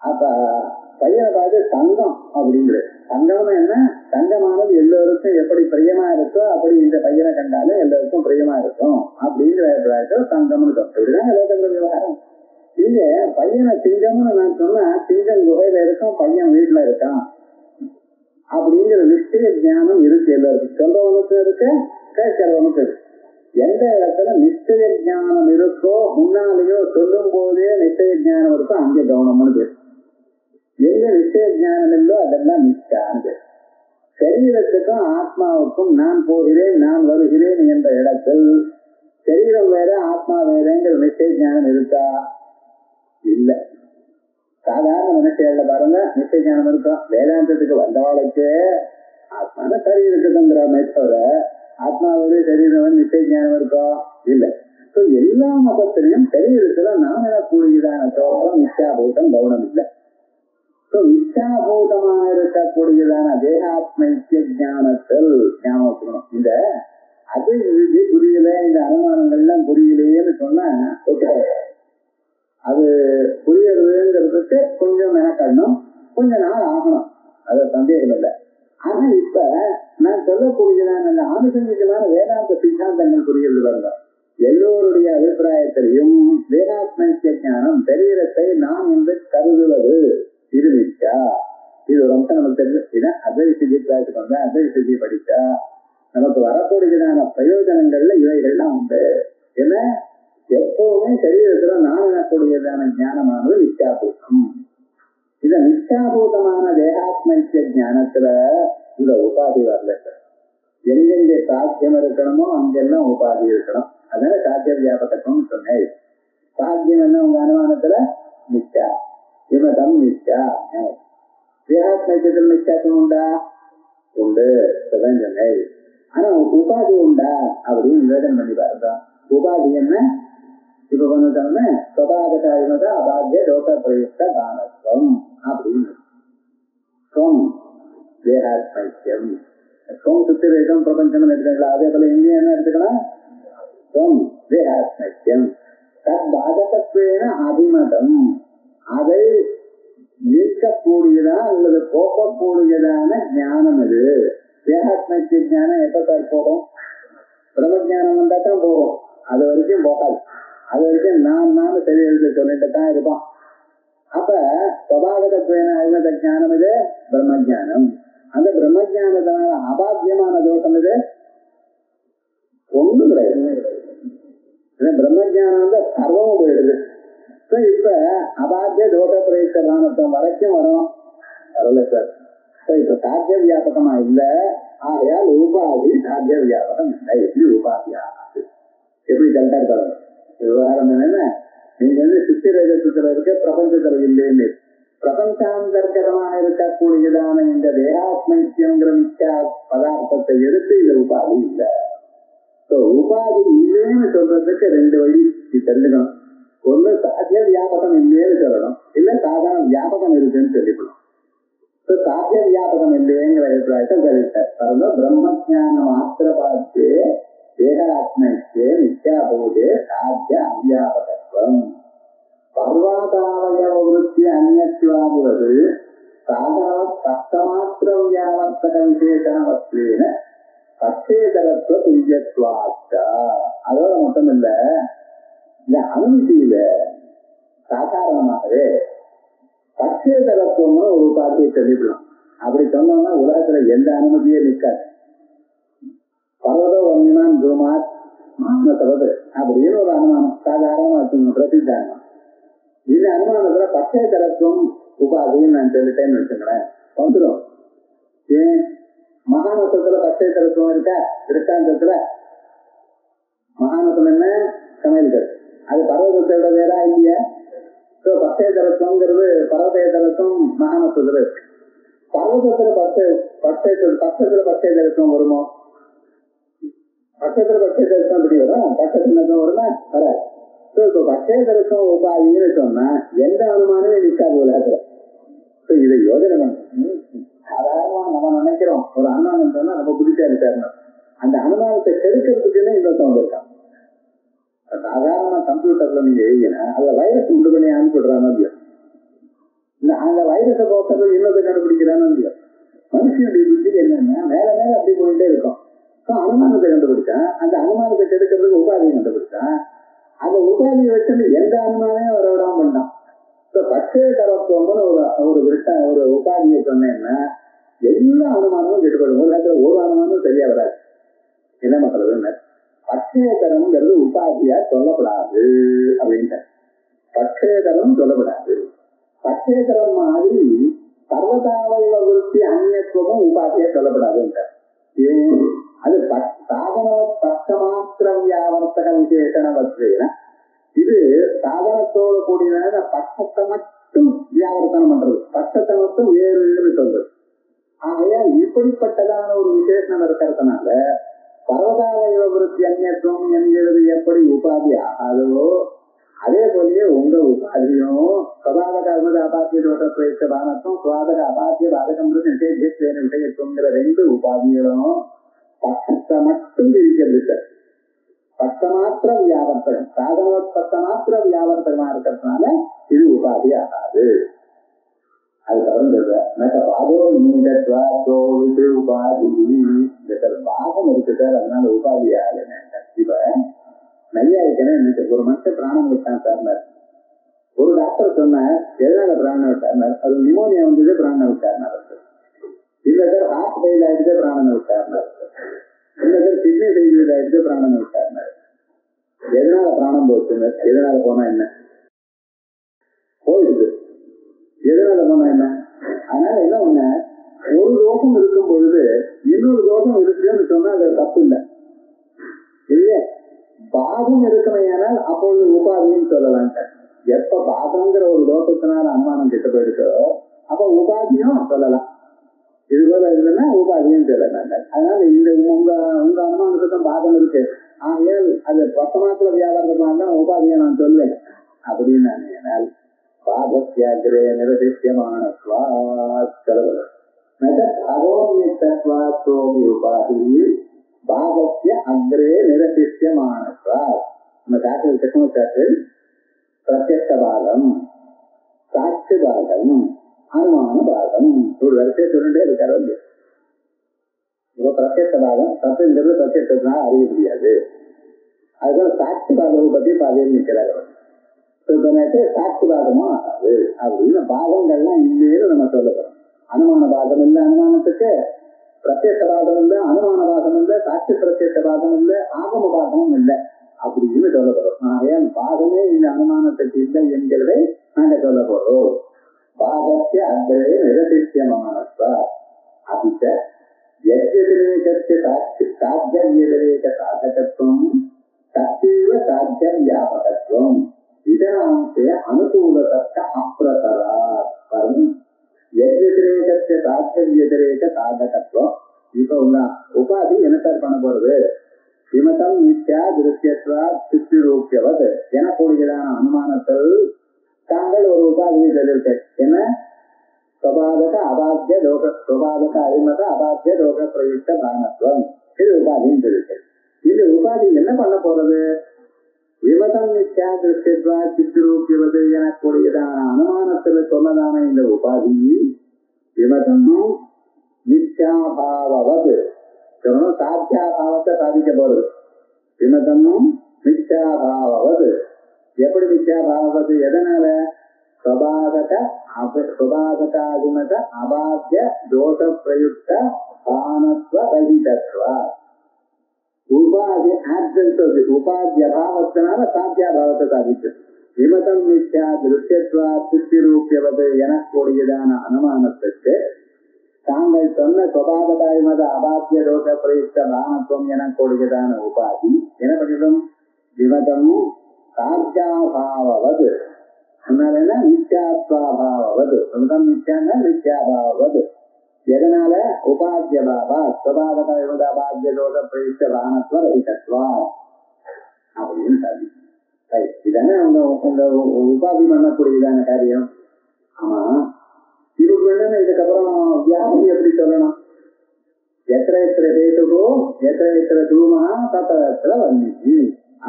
அப்ப பையனை பார்த்து தங்கம் அப்படிங்கிற. தங்கம்னு என்ன? தங்கமானது எல்லோருக்கும் எப்படி பிரியமா இருக்கோ அப்படி இந்த பையனை கண்டாலும் எல்லோருக்கும் பிரியமா இருக்கும் அப்படிங்கிற தங்கம்னு சொல்றோம். இப்படிதான் லோகங்கள் விவகாரம். இங்க பையனை சிங்கம்னு நான் சொன்னா சிங்கம் குகையில இருக்கும், பையன் வீட்டுல இருக்கான் அப்படிங்கிற நிச்சய ஞானம் இருக்கு. எல்லோருக்கும் சொல்றவனுக்கும் இருக்கு, கேட்கிறவனுக்கும் இருக்கு. எந்த இடத்துல நிச்சய ஞானம் இருக்கோ முன்னாலேயோ சொல்லும் போதே நிச்சய ஞானம் இருக்கோ அங்கே கவனம்னு பேரு. எங்க நிச்சய ஞானம் இல்லோ அதெல்லாம் நிச்சயானது. சரீரத்துக்கும் ஆத்மாவுக்கும் நான் போகிறேன் நான் வருகிறேன் என்ற இடத்தில் சரீரம் வேற ஆத்மா வேறங்கிற நிச்சய ஞானம் இருக்கா? இல்ல. சாதாரண மனுஷன்ல பாருங்க நிச்சய ஞானம் இருக்கும். வேதாந்தத்துக்கு வந்தவாளுக்கு ஆத்மான சரீரத்துக்குங்கிறமே தவிர ஆத்மாவது சரீரம் நிச்சய ஞானம் இருக்கா? இல்ல. எல்லா மதத்திலையும் சரீரத்துல நான் எனக்கூடியதான தோற்றம் நிச்சயாபூதம் கவனம் இல்லை. நிச்சயாபூதமாக இருக்கக்கூடியதான தேகாத்மைக்கிய ஞானத்தில் ஞாபகம். இந்த அது புரியல, இந்த அனுமானங்கள்லாம் புரியலையேன்னு சொன்னா அது புரியறதுங்கிறதுக்கு கொஞ்சம் மெனக்கடணும், கொஞ்ச நாள் ஆகணும், அது சந்தேகம் இல்லை. ஆனா இப்ப நான் சொல்லக்கூடியதான அந்த ஆனுசங்கிகமான வேதாந்த சித்தாந்தங்கள் புரியுது பாருங்க. எல்லோருடைய அபிப்பிராயத்திலையும் வேதாத்மைக்கிய ஞானம் சரீரத்தை நான் என்று கருதுவது இது நிச்சா. இது ஒரு அம்சம் நமக்கு தெரிஞ்சு. இதான் அத்வைத கிளாஸுக்கு வந்தா அத்வைத படிச்சா நமக்கு வரக்கூடியதான பிரயோஜனங்கள்ல இவைகள்லாம் உண்டு. ஏன்னா எப்பவுமே சரீரத்துல நான் எனக்கூடியதான ஞானமானது நிச்சயாபூதம். இந்த நிச்சயாபூதமான தேகாத்மைக்கிய ஞானத்துல இந்த உபாதி வரல. எங்கெங்க சாத்தியம் இருக்கணுமோ அங்கெல்லாம் உபாதி இருக்கணும். அதனால சாத்திய வியாபகத்துவம் சொன்னேன். சாத்தியம் என்ன உங்க அனுமானத்துல? நிச்சா. விமதம் நிச்சா. தேகாத்மைக்கத்தில் நிச்சயத்துவம் உண்டா? உண்டு. சொன்னேன். ஆனா உபாதி உண்டா அப்படின்னு நிவேதனம் பண்ணி பாருங்க. உபாதி என்ன? இப்ப பண்ணிட்டோம்னா சொபாகத அபாத்திய லோக பிரயுக்த தானத்துவம் அப்படின்னு தேகாத்மைக்கியம். சுத்தி வேதம் பிரபஞ்சம் எடுத்துக்கலாம். அதே போல இங்கே என்ன எடுத்துக்கலாம்? தேகாத்மைக்கியம். பாதகத்துவேன அபிமதம். அதை நீக்கக்கூடியதான் அல்லது போக்கக்கூடியதான ஞானம். இது தேகாத்மைக்கிய ஞானம் எப்ப போகும்? பிரம்மஜானம் வந்தா தான் போகும். அது வரைக்கும் போகாது. அது வரைக்கும் நான் சரீரத்தை சொல்லிட்டு தான் இருப்பான். அப்ப சுபாகத்துவேன அபிமத ஞானம் இது பிரம்மஜானம். அந்த பிரம்மஜானத்தினால அபாத்தியமான தோஷம் இது ஒன்றும் கிடையாது. பிரம்மஜானம் வந்து சர்வமும் போயிடுது. இப்ப அபாத்திய தோஷ பிரயுக்த தானத்துவம் வரைக்கும் வரும். வரல சார். இப்ப சாத்திய வியாபகமா இல்ல, ஆகையால் உபாதி சாத்திய வியாபகம் இல்லை. எப்படி உபாதியானது? எப்படி கரெக்டா இருக்காங்க விவகாரம்? என்னன்னா, நீங்க சித்திரத்துல இருக்க பிரபஞ்சத்துல இல்லைன்னு, பிரபஞ்சாந்தர்கதமாக இருக்கக்கூடியதான இந்த தேகாத்மைக்கியங்கிற மிக்க பதார்த்தத்தை எடுத்து இந்த உபாதி இல்லை. உபாதி இல்லைன்னு சொல்றதுக்கு ரெண்டு வழி தெரிஞ்சுக்கணும். ஒண்ணு சாத்திய வியாபகம் இல்லைன்னு சொல்லணும், இல்ல சாதாரண வியாபகம் இருக்குன்னு சொல்லிக்கணும். சாத்திய வியாபகம் இல்லைங்கிற அபிப்பிராயத்தை சொல்லிட்டார். பிரம்மஜான மாத்திர பாத்தியே தேகாத்மைக்கே மித்யாபூதே சாத்திய அவ்யாபகத்துவம் பர்வாதாவயவ விருத்தி அந்நியத்துவாகிறது சாதனவத் பக்தமாத்திர வியாவர்த்தக விசேஷணவத்வேன பச்சேதரத்துவ துல்யத்வாச்சா. அதோட மட்டும் இல்ல, இந்த அனுமதியில சாதாரணமாகவே பச்சேதரத்துவம்னு ஒரு உபாதியை சொல்லிடலாம். அப்படி சொன்னோம்னா உலகத்துல எந்த அனுமதியே நிற்காது. பர்வத ஒன்னினான் குருமாத் மானசவது அப்படின்னு ஒரு அனுமானம் சாதாரணமா வச்சுக்கணும், பிரசித்த அனுமானம். இந்த அனுமானத்துல பச்சேதரத்துவம் உபாதின்னு நான் சொல்லிட்டேன்னு வச்சுங்களேன், வந்துடும். ஏன் மகாநசத்துல பச்சேதரத்துவம் இருக்கா? திருஷ்டாந்தத்துல மகாநசம் என்ன? சமையல்கள். அது பர்வதத்தோட வேறா இல்லையா? பச்சேதரத்துவங்கிறது பர்வதேதரத்துவம் மகாநசத்துல இருக்கு. பர்வதத்துல பட்சத்துல பச்சேதரத்துவம் வருமோ? பட்சத்துல பச்சேதரத்துவம் எப்படி வரும்? பட்சத்துல வருமா? வராது. இப்ப பச்சேதரத்துவம் உபாதின்னு சொன்னா எந்த அனுமானமே நிற்காது உலகத்துல. இதை யோஜனை பண்ணணும். சாதாரணமா நம்ம நினைக்கிறோம் ஒரு அனுமானம் சொன்னா நம்ம புதுசாரி தரணும். அந்த அனுமானத்தை கெடுக்கிறதுக்குன்னு இன்னொருத்தவங்க இருக்கான். சாதாரணமா கம்ப்யூட்டர்ல நீங்க எழுதினா அதுல வைரஸ் உண்டு பண்ணி அனுப்பிடுறான்னு இல்லையா? அந்த வைரஸை போக்கிறது இன்னொரு கண்டுபிடிக்கிறான்னு இல்லையா? மனுஷனுடைய புத்தி என்னன்னா மேல மேல அப்படி போயிட்டே இருக்கும். அனுமானத்தை கண்டுபிடிச்சான், அந்த அனுமானத்தை கெடுக்கிறதுக்கு உபாதியை கண்டுபிடிச்சான். அந்த உபாதியை வச்சு எந்த அனுமானையும் வர விடாம பண்ணான். பச்சேதரத்துவம்னு ஒரு உபாதியை சொன்னேன்னா எல்லா அனுமானமும் கெட்டுப்படும். ஒரு நேரத்துல ஒரு அனுமானமும் சரியா வராது. என்ன பண்றதுன்னு பச்சேதரம்ங்கிறது உபாதியா சொல்லப்படாது அப்படின்ட்டு. பச்சேதரம் சொல்லப்படாது. பச்சேதரம் மாதிரி சர்வதாவயவ விருத்தி அந்நியத்துவமும் உபாதியா சொல்லப்படாதுன்ட்டு. அது சாதன பட்சமாத்திர வியாவர்த்தக விசேஷணவத்வேன, இது சாதனத்தோடு கூடியதான பட்சத்தை மட்டும் வியாவர்த்தனம் பண்றது, பட்சத்தை மட்டும் வேறுன்னு சொல்றது. ஆகையால் இப்படிப்பட்டதான ஒரு விசேஷம் இருக்கிறதுனால பர்வதாவயவ விருத்தி அந்நியத்துவம் என்கிறது எப்படி உபாதி ஆகாதோ அதே போலயே உங்க உபாதியும் சுவாதக அனுமதி அபாத்திய தோட்ட பிரயுக்த பானத்துவம் சுவாதக அபாத்திய பாதகம் விஷயத்துவங்கிற ரெண்டு உபாதிகளும் பட்சத்தை மட்டும் இருக்கிறது சார். பட்சமாத்திர வியாவர்த்தகம், சாதன பட்சமாத்திர வியாவர்த்தகமா இருக்கிறதுனால இது உபாதி ஆகாது. அதுக்கப்புறம் உபாதி பாகம் இருக்கு சார், அதனால உபாதி ஆகல. இப்ப நிறைய இருக்குன்னு ஒரு மனுஷன் பிராணம் விட்டான் சார். ஒரு டாக்டர் சொன்னார் எதனால பிராணம் விட்டார்? அது நிமோனியா வந்தது பிராணம் விட்டார். இல்ல சார் ஹார்ட் ஃபெயில் ஆயிடுச்சு பிராணம் விட்டார். இல்ல சார் கிட்னி ஃபெயில் ஆயிடுச்சு பிராணம் விட்டார். எதனால பிராணம் போச்சுங்க? எதனால போனா என்ன? போயிடுது. எதனால போனா என்ன? அதனால என்ன ஒண்ணு, ஒரு தோஷம் இருக்கும் பொழுது இன்னொரு தோஷம் இருக்குன்னு சொன்னா அது தப்பு இல்லை இல்லையா? பாதம் இருக்கமையானால் அப்பொழுது உபாதின்னு சொல்லலாம் சார். எப்ப பாதங்கிற ஒரு தோஷத்தினால அனுமானம் கெட்டு போயிடுச்சோ அப்ப உபாதியும் சொல்லலாம். இது போல இருந்ததுன்னா உபாதியும் சொல்லலாம். அதனால இந்த உங்க அனுமானத்துக்கும் பாதம் இருக்கு, ஆகையால் அது பக்கமாத்துல வியாபாரமா தான் உபாதியை நான் சொல்வேன் அப்படின்னு நான் பாதத்தியாகிரே நிரதிஷ்யமான உபாதி பாகத்திய அக்ரே நிரதிஷ்யமானத்வா. நம்ம சாஸ்திர சாஸ்திர பிரத்யக்ஷ பாகம், சாட்சி பாகம், அனுமான பாகம் ஒரு வரிசையை சொல்லிட்டே இருக்காரு. இப்போ பிரத்யக்ஷ பாகம் சத்துங்கிறது பிரத்யக்ஷத்தினால அறிய முடியாது. அதுதான் சாட்சி பாகத்தை பத்தி பாதையில் நிற்கிறார். சாட்சி பாகமும் ஆகாது அப்படின்னு பாகங்கள்லாம் இல்லைன்னு நம்ம சொல்லப்படும். அனுமான பாகம் இல்லை, அனுமானத்துக்கு பிரத்யக்ஷ பாகம் இல்லை, அனுமான பாகம் இல்லை, சாட்சி பிரத்யக்ஷ பாகம் இல்லை, ஆகம பாகமும் இல்லை அப்படின்னு சொல்லப்படும். ஏன் பாகமே இந்த அனுமானத்துக்கு இல்லை என்கிறதை நாங்க சொல்ல போறோம். பாகத்திய அக்ரே நிரதிஷ்யமானத்வா. சாத்திய வியதிரேக சாதகத்துவம் தத்தீவ சாத்திய வியாபகத்துவம் இதனாந்தே அனுகூலதர்க்க அப்ரதரா எதிரேகத்தை சாத்திய வியதிரேக சாதகத்துவம். இப்ப உங்க உபாதி என்ன சார் பண்ண போறது? விமதம் நித்யா திருஷ்யத்வா சித்திரூபியவது எனக்கூடியதான அனுமானத்தில் தாங்கள் ஒரு உபாதியை சொல்லியிருக்க என்ன? சுபாதக அபாத்திய லோக சுபாதக அரிமத அபாத்திய லோக பிரயுக்த பானத்துவம். இது உபாதின்னு சொல்லியிருக்கு. இந்த உபாதி என்ன பண்ண போறது? விமதம் நித்யா திருஷ்யத்வா சித்திரூபியவது எனக்கூடியதான அனுமானத்தில் சொன்னதான இந்த உபாதி விமதம் மித்யாபாவது சாத்தியாபாவத்தை சாதிக்க போறது. விமதமும் மித்யாபாவது. எப்படி மித்யாபாவது? எதனால? சுபாதகாதிமத அபாத்திய தோஷ பிரயுக்த பானத்வ ரஹிதத்வா. உபாதி ஆப்சன்ஸ் உபாதி அபாவத்தினால சாத்தியாபாவத்தை சாதிச்சு. விமதம் மித்யா திருஷ்யத்வா சித்திரூபியவது எனக்கூடியதான அனுமானத்துக்கு தாங்கள் சொன்ன சுபாதகாதிமத அபாத்திய தோஷ பிரயுக்த பானத்துவம் எனக்கூடியதான உபாதி என்ன பண்ணிடும்? விமதம் சாத்தியாபாவது. அதனால என்ன? மித்யாத்வாபாவது. விமதம் மித்யான்னா மித்யாபாவது. எதனால? உபாத்திய பாபா சுபாதகாதிமத அபாத்திய தோஷ பிரயுக்த பானத்துவ ரஹிதத்வா அப்படின்னு சாதி. இதானே உங்க உபாதி பண்ணக்கூடியதான காரியம். ஆமா, இதுக்கு வேணும். இதுக்கப்புறம் வியாதி எப்படி சொல்லணும்? எத்தனை ஹேதுகோ எத்தனை தூமா தத்திர வந்துச்சு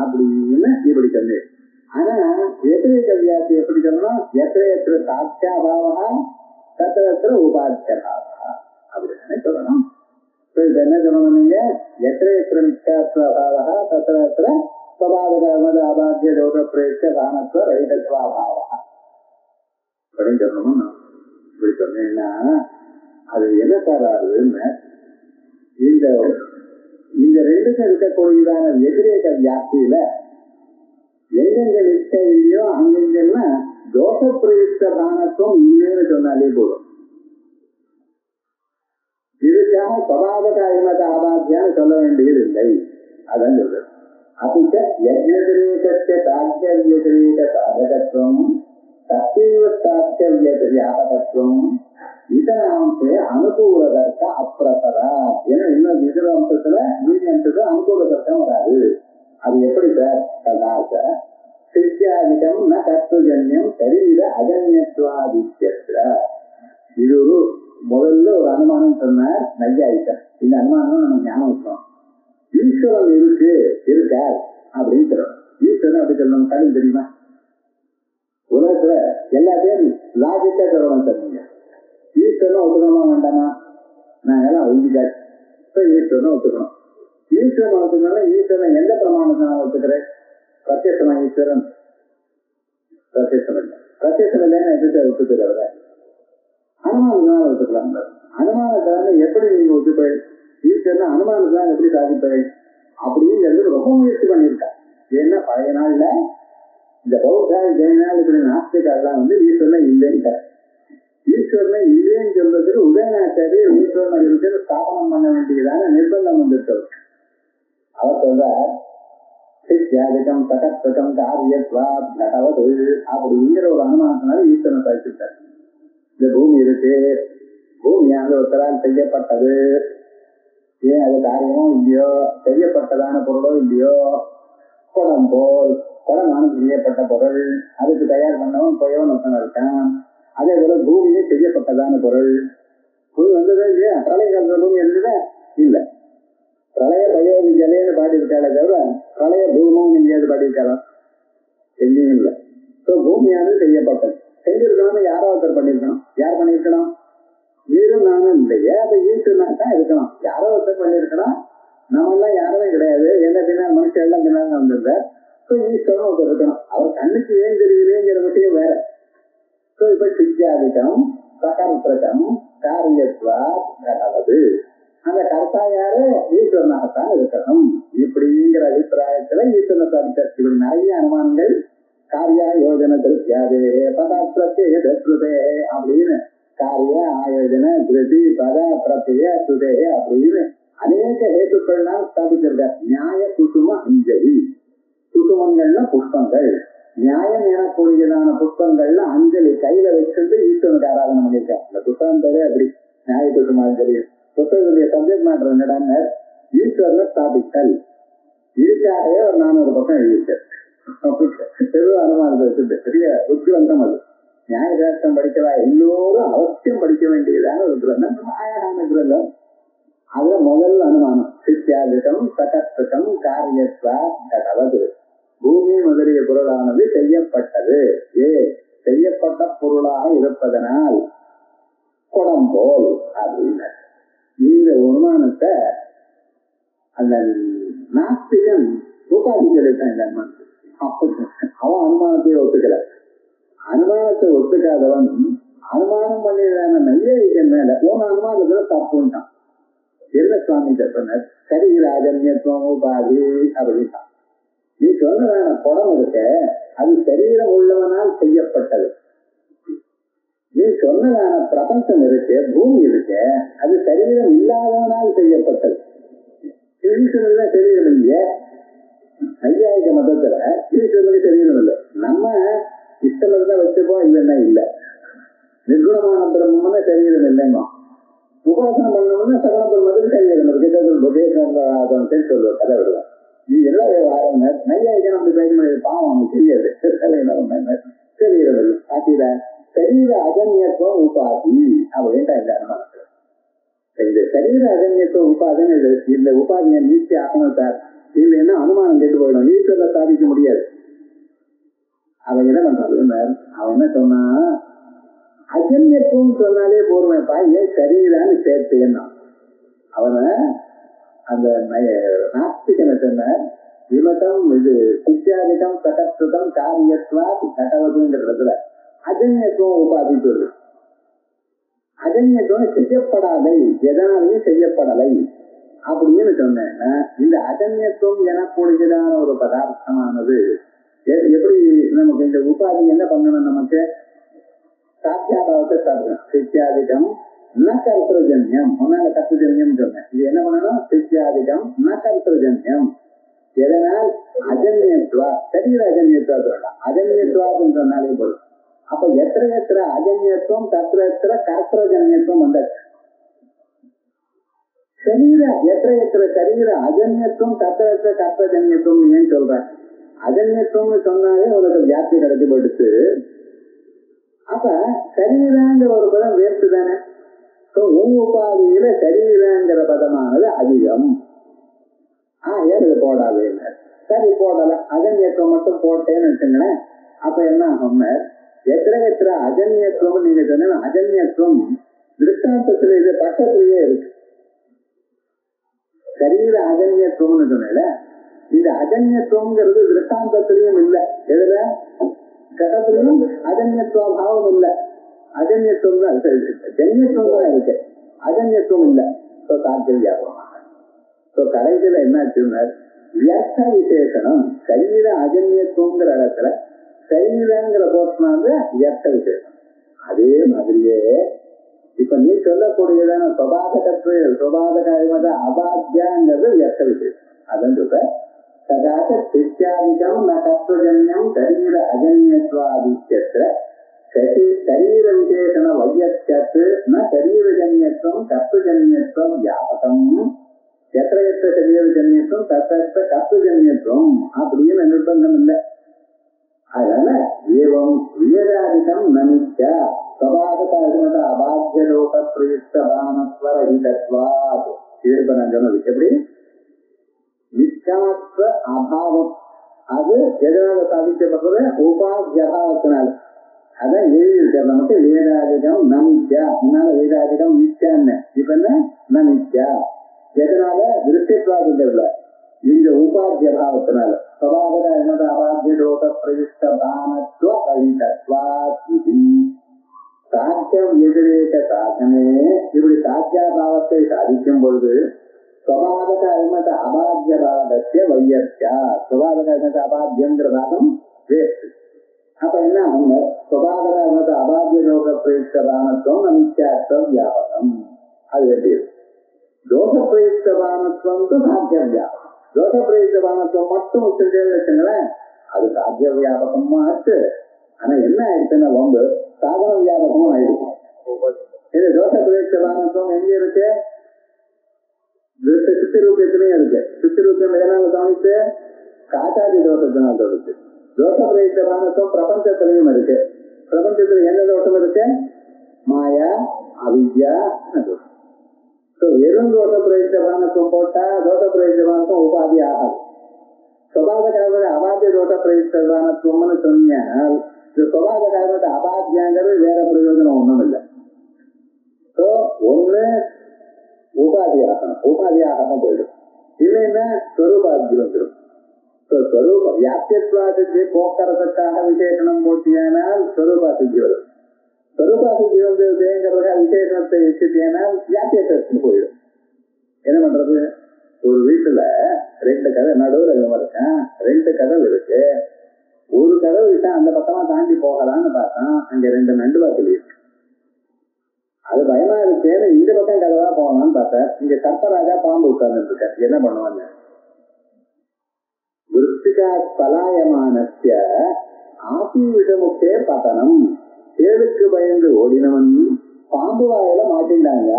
அப்படின்னு இப்படி சொல்லு. ஆனா எதிரேக வியாதி எப்படி சொல்லணும்? எத்தனை சாத்தியாபாவா தத்திர உபாத்திய பாவா அப்படின்னு சொல்லணும். இப்ப என்ன சொல்லணும்? நீங்க எத்தனை மித்யாத்வாபாவா தத்திர சுபாதகாதிமத அபாத்திய தோஷ பிரயுக்த பானத்வ ரஹிதத்வாபாவா அப்படின்னு சொல்லணும். இப்படி சொன்னீங்கன்னா அது என்ன தராதுன்னு இந்த ரெண்டுக்கும் இருக்கக்கூடியதான எதிரேக வியாப்தியில எங்கெங்க நிஷ்ட இல்லையோ அங்கெங்கெல்லாம் தோஷ பிரயுக்த பானத்துவம் இல்லைன்னு சொன்னாலே போதும். இதுக்காக சுபாதகாதிமத அபாத்தியான்னு சொல்ல வேண்டியது இல்லை. அதான் சொல்றது. அப்பிச்ச யஜ்ஞதிரேகஸ்ய தாத்யவ்யதிரேக சாதகத்துவம் தத்தீவ சாத்தியவ்யதிரேகத்துவம் இதனாம்சே அனுகூலதர்க்க அப்ரதரா. ஏன்னா இன்னும் இதர அம்சத்துல மீதி அம்சத்துல அனுகூலதர்க்கம் வராது. அது எப்படி சார்? ததாச சித்தியாதிகம் ந தத்துவஜன்யம் சரீர அஜன்யத்வாதித்யத்ர. இது ஒரு முதல்ல ஒரு அனுமானம் சொன்னார் நையாயிட்டம். இந்த அனுமானம் நம்ம ஞாபகம் வச்சோம். ஈஸ்வரன் இருக்கார் அப்படின்னு சொல்லணும். ஈஸ்வரன் அப்படி சொல்லணும். கடன் தெரியுமா? உலகத்துல எல்லாத்தையும் லாஜிக்கா சொல்லணும். சொன்னீங்க ஈஸ்வரன் ஒத்துக்கணுமா வேண்டாமா? நான் எல்லாம் ஒதுக்கிட்டாச்சு. இப்ப ஈஸ்வரன் ஒத்துக்கணும். ஈஸ்வரன் ஒத்துக்கணும். ஈஸ்வரன் எந்த பிரமாணத்தை நான் ஒத்துக்கிறேன்? பிரத்யட்சமா ஈஸ்வரன் பிரத்யட்சம் இல்லை. பிரத்யட்சம் இல்லைன்னு எதிர்த்து ஒத்துக்கிறத அனுமானத்தினால ஒத்துக்கலாம். அனுமானத்தால எப்படி நீங்க ஒத்துப்பேன்? ஈஸ்வரன் அனுமானத்தான் எப்படி சாதிப்பேன் அப்படிங்கிறது ரொம்ப முயற்சி பண்ணியிருக்கான். ஏன்னா பழைய நாள்ல இந்த பௌத்த ஜெயநாள் இப்படி நாஸ்திகெல்லாம் ஈஸ்வரன் இல்லைன்னு ஈஸ்வரனை இல்லைன்னு சொல்றதுக்கு உதயநாச்சாரியர் ஈஸ்வரன் இருக்கிற ஸ்தாபனம் பண்ண வேண்டியதான நிர்பந்தம் வந்துட்டவர். அவர் சொல்ற சித்தியாதிகம் சகத்வகம் காரியத்வா நடவது அப்படிங்கிற ஒரு அனுமானத்தினால ஈஸ்வரன் சாதிச்சுட்டார். இந்த பூமி இருக்கு, பூமியானது ஒருத்தரால் செய்யப்பட்டது. ஏன் அது காரியமோ இல்லையோ, செய்யப்பட்டதான பொருளோ இல்லையோ, குடம் போல் குடமானது செய்யப்பட்ட பொருள், அதுக்கு தயார் பண்ணவும் போயவன் ஒருத்தன் இருக்கான். அதே போல பூமியே செய்யப்பட்டதான பொருள். பூமி வந்ததே இல்லையா? பிரளய காலத்துல பூமி இருந்ததா? இல்ல. பிரளய பயோதி ஜலேன்னு பாடி இருக்காளே தவிர பிரளய பூமும் எங்கேயாவது பாடி இருக்காளா? எங்கேயும் இல்லை. பூமியானது செய்யப்பட்டது. செஞ்சிருக்கணும்னு யாரோ ஒருத்தர் பண்ணிருக்கணும். யார் பண்ணிருக்கணும்? வீரும் நானும் இல்லையே. அதை ஈஸ்வரனா தான் இருக்கணும். யாரோ ஒருத்தர் பண்ணிருக்கணும். நம்ம எல்லாம் யாருமே கிடையாது. என்ன பின்னால் மனுஷன் எல்லாம் பின்னாலும் வந்திருந்த ஈஸ்வரன் ஒருத்தர் இருக்கணும். அவர் கண்ணுக்கு ஏன் தெரியுதுங்கிற விஷயம் வேற. இப்ப சித்தியாதிகம் சகர்த்தகம் காரியத்வா நடவது. அந்த கர்த்தா யாரு? ஈஸ்வரனாகத்தான் இருக்கணும். இப்படிங்கிற அபிப்பிராயத்துல ஈஸ்வரனை சாதித்தார். இப்படி நிறைய அனுமானங்கள் காரியா யோஜன திருப்தியாதே பதாத்ரே அப்படின்னு காரிய ஆயோஜன திருதி பத பிரத்ய சுதே அப்படின்னு அநேக ஹேத்துக்கள்லாம் ஸ்தாபிச்சிருக்கார். நியாய குசும அஞ்சலி. குசுமங்கள்னா புஷ்பங்கள், நியாயம் எனக்கூடியதான புஷ்பங்கள்ல அஞ்சலி கையில வச்சிருந்து ஈஸ்வரனுக்கு ஆராதனை பண்ணியிருக்காங்க. இந்த புத்தகம் பேரே அப்படி நியாய குசும அஞ்சலி. புத்தகத்துடைய சப்ஜெக்ட் மேட்டர் என்னடான்னு ஈஸ்வரனை ஸ்தாபித்தல். இதுக்காகவே ஒரு 400 பக்கம் எழுதியிருக்காரு. அனுமானத்தை வச்சுட்டு பெரிய உத்கிரந்தம் அது. நியாயசாஸ்திரம் படிக்கவா எல்லோரும் அவசியம் படிக்க வேண்டியதான ஒரு கிரந்தம், அழகான கிரந்தம். அதுல முதல் அனுமானம் சித்தியாதிகம் சகஸ்திரம் காரியத்வா கடவது. பூமி முதலிய பொருளானது செய்யப்பட்டது, செய்யப்பட்ட பொருளாக இருப்பதனால் குடம்போல் அப்படின்னு. இந்த அனுமானத்தை அந்த நாஸ்திகன் உபாதிக்கிறான். அவன் அனுமானத்தை ஒத்துக்கல. அனுமானத்தை ஒத்துக்காதவன் அனுமானம் பண்ணியதான நையாயிகன் மேல போன அனுமானத்துல தப்புட்டான். என்ன சுவாமி சொன்னார்? சரீராஜன்யத்துவம் உபாதி அப்படின்ட்டான். நீ சொன்னதான குடம் இருக்க அது சரீரம் உள்ளவனால் செய்யப்பட்டது. நீ சொன்னதான பிரபஞ்சம் இருக்கு, பூமி இருக்கு, அது சரீரம் இல்லாதவனால் செய்யப்பட்டது. ஈஸ்வரன் சரீரம் இல்லையே. நையாயிக மதத்துல ஈஸ்வரனுக்கு சரீரம் இல்லை. நம்ம இஷ்டம் இருந்தா வச்சுப்போம், இல்லைன்னா இல்லை. நிர்குணமான பிரம்மன்னா சரீரம் இல்லைன்னா உபாசனம் பண்ணணும்னா சகல பிரம்மத்துக்கு சரீரம் இருக்கு சொல்லுவோம். கதை விடுவோம். நீ எல்லாம் விவகாரம் நையாயிக்க நம்ம பேச பாவம் நமக்கு தெரியாது. சரீரம் இல்லை. ஆச்சுதா சரீர அஜன்யத்துவம் உபாதி அப்படின்ட்டா இந்த அனுமானத்துல. இந்த சரீர அஜன்யத்துவம் உபாதின்னு இந்த உபாதியை நீச்சி ஆகணும் சார். இல்லைன்னா அனுமானம் கேட்டு போயிடும். ஈஸ்வரனை சாதிக்க முடியாது. அவன் என்ன பண்றாரு? அவன் என்ன சொன்னா, அஜன்யத்துவம் சொன்னாலே போருவேன்ப்பா, ஏன் சரீரான்னு சேர்த்துன்னா அவனை அந்த நாஸ்திகனை சொன்ன விமதம் இது சித்தியாதிகம் சகஸ்திரம் காரியத்வா கடவதுங்கிற இடத்துல அஜன்யத்துவம் உபாதி சொல்லு. அஜன்யத்துவம் செய்யப்படாதை, எதனாலையும் செய்யப்படலை அப்படின்னு சொன்னேன்னா இந்த அஜன்யத்துவம் எனக்கூடியதான ஒரு பதார்த்தமானது எப்படி நமக்கு இந்த உபாதி என்ன பண்ணணும்? நமக்கு சாத்தியாபாவத்தை தரணும். சித்தியாதிகம் ந கர்த்தஜன்யம். முன்னால கர்த்தஜன்யம் சொன்னேன். இது என்ன பண்ணணும்? சித்தியாதிகம் ந கர்த்தஜன்யம். எதனால்? அஜன்யத்வா. சரீர அஜன்யத்வா சொல்லலாம். அஜன்யத்வான்னு சொன்னாலே போதும். அப்ப எத்திர அஜன்யத்துவம் தத்திர கர்த்தஜன்யத்துவம் வந்தாச்சு. சரீர எத்திர சரீர அஜன்யத்துவம் தத்திர கர்த்தஜன்யத்துவம் ஏன் சொல்றேன்? அஜன்யத்துவம்னு சொன்னாலே உனக்கு வியாப்தி கிடைச்சி போயிடுச்சு. அப்ப சரீராங்கிற ஒரு பதம் வேஸ்ட் தானே. உபாதியில சரீராங்கிற பதமானது அதிகம். ஏன் இது போடாது? சரி போடல, அஜன்யத்துவம் மட்டும் போட்டேன்னு வச்சுங்களேன். அப்ப என்ன ஆகும்? எத்திர அஜன்யத்துவம் நீங்க சொன்ன அஜன்யத்துவம் திருஷ்டாந்தத்துல இது பக்கத்திலேயே இருக்கு. சரீர அஜன்யத்துவம்னு சொன்ன இந்த அஜன்யத்துவம்ங்கிறது திருஷ்டாந்தத்திலையும் இல்லை. எதுல? கடத்திலையும் அஜன்யத்துவம் இல்லை. அஜன்யத்துவம் தான் ஜன்யத்துவம் தான் இருக்கு, அஜன்யத்துவம் இல்லை. கடைசியில என்னாச்சுன்னா வியர்த்த விசேஷனம். சரீர அஜன்யத்துவங்கிற இடத்துல சரீரங்கிற போர்ஷனாக வியர்த்த விசேஷம். அதே மாதிரியே இப்ப நீ சொல்லக்கூடியதான சுபாதக அபாத்தியாங்கிறது வியர்த்த விசேஷம். அதான் சொல்ற சதாச சித்தியாதிகம் ந கர்த்தஜன்யம் சரீர அஜன்யத்வாதித்யத்ர சரீர விசேஷண வையத்யத் ந சரீரஜன்யத்துவம் கர்த்தஜன்யத்துவம் வியாபகம். எத்திர சரீரஜன்யத்துவம் தத்திர கர்த்தஜன்யத்துவம் அப்படின்னு நிர்பந்தம் இல்லை. அதனால ஏவம் வியதாதிகம் நமிச்சா சபாதக அபாத்தியலோக பிரயுக்தபானஸ்வரஹிதத்வாத். இது இப்ப நான் சொன்னது எப்படி? நிஷ்காத்வ அபாவம் அது எதனால சாதிக்கப்படுறது? உபாத்தியபாவத்தினால. அதான் எழுதியிருக்க நமக்கு வேதாதிகம் நமித்யா. முன்னால வேதாதிகம் நித்யான்னு, இப்ப என்ன நமித்யா. எதனால? திருஷ்டித்வாதில இந்த உபாத்தியபாவத்தினால. சபாதக அபாத்தியலோக பிரயுக்தபானஸ்வரஹிதத்வாத். சாத்தியம் எதிரேக சாதனே. இப்படி சாத்தியாபாவத்தை சாதிக்கும் பொழுது சுபாதக அனுமத அபாத்திய பாகத்திய வையர்த்தியா. சுபாதக அனுமத அபாத்தியங்கிற பாகம் வேஸ்ட். அப்ப என்ன அவங்க சுபாதக அனுமத அபாத்திய லோக பிரயுக்த பானத்துவம் நமித்யார்த்தம் வியாபகம். அது வேண்டியது. தோஷ பிரயுக்த பிரயுக்தவானத்துவம் சாத்திய வியாபகம். தோஷ பிரயுக்தவானத்துவம் மட்டும் வச்சிருக்கேன்னு வச்சுங்களேன், அது சாத்திய வியாபகமா ஆச்சு. ஆனா என்ன ஆயிடுச்சுன்னா ரொம்ப சாதன வியாபகமும் ஆயிடுச்சு. இது தோஷ பிரயுக்தவானத்துவம் எங்க இருக்கு? சித்தி ரூபத்திலையும் இருக்கு. சித்தி ரூபம் எதனால தோணிச்சு? காட்டாதி தோஷத்தினால் தோணுச்சு. தோஷ பிரயுக்தவானத்துவம் பிரபஞ்சத்திலையும் இருக்கு. பிரபஞ்சத்துல என்ன தோஷம் இருக்கு? மாயா, அவித்யா தோஷம். வெறும் தோஷ பிரயுக்தவானத்துவம் போட்டா தோஷ பிரயுக்தவானத்துவம் உபாதி ஆகாது. சுபாத காரண அபாத்திய தோஷ பிரயுக்தவானத்துவம்னு சொன்னால் இந்த சுபாத காரணத்தை அபாத்தியாங்கிறது வேற பிரயோஜனம் ஒண்ணும் இல்லை. ஒண்ணு உபாதி ஆகணும், உபாதி ஆகாம போயிடும். இல்லைன்னா ஸ்வரூபாதி வந்துடும். ஸ்வரூப வியாப்தித்வாசித்தி போக்குறதுக்காக விசேஷனம் போட்டியானால் ஸ்வரூபாசித்தி வரும். ஸ்வரூபாசித்தி வந்துங்கிறதுக்காக விசேஷனத்தை வச்சுட்டியானால் வியாப்தியத்துக்கு போயிடும். என்ன பண்றது? ஒரு வீட்டுல 2 கதவு நடுவில் இருக்கேன், 2 கதவு இருக்கு. ஒரு கதவு விட்டா அந்த பக்கமா தாண்டி போகலான்னு பார்த்தான், அங்க 2 நண்டு வாசல் இருக்கு. அது பயமா இருக்கு, இந்த பக்கம் கதவா போகலான்னு பார்த்தேன், இங்க சர்ப்பராஜா பாம்பு உட்கார்ந்து இருக்க. என்ன பண்ணுவாங்க? விருத்திகா பலாயமானஸ்ய ஆசீவிடமுக்கே பதனம். தேளுக்கு பயந்து ஓடினவன் பாம்பு வாயில மாட்டிண்டாங்க.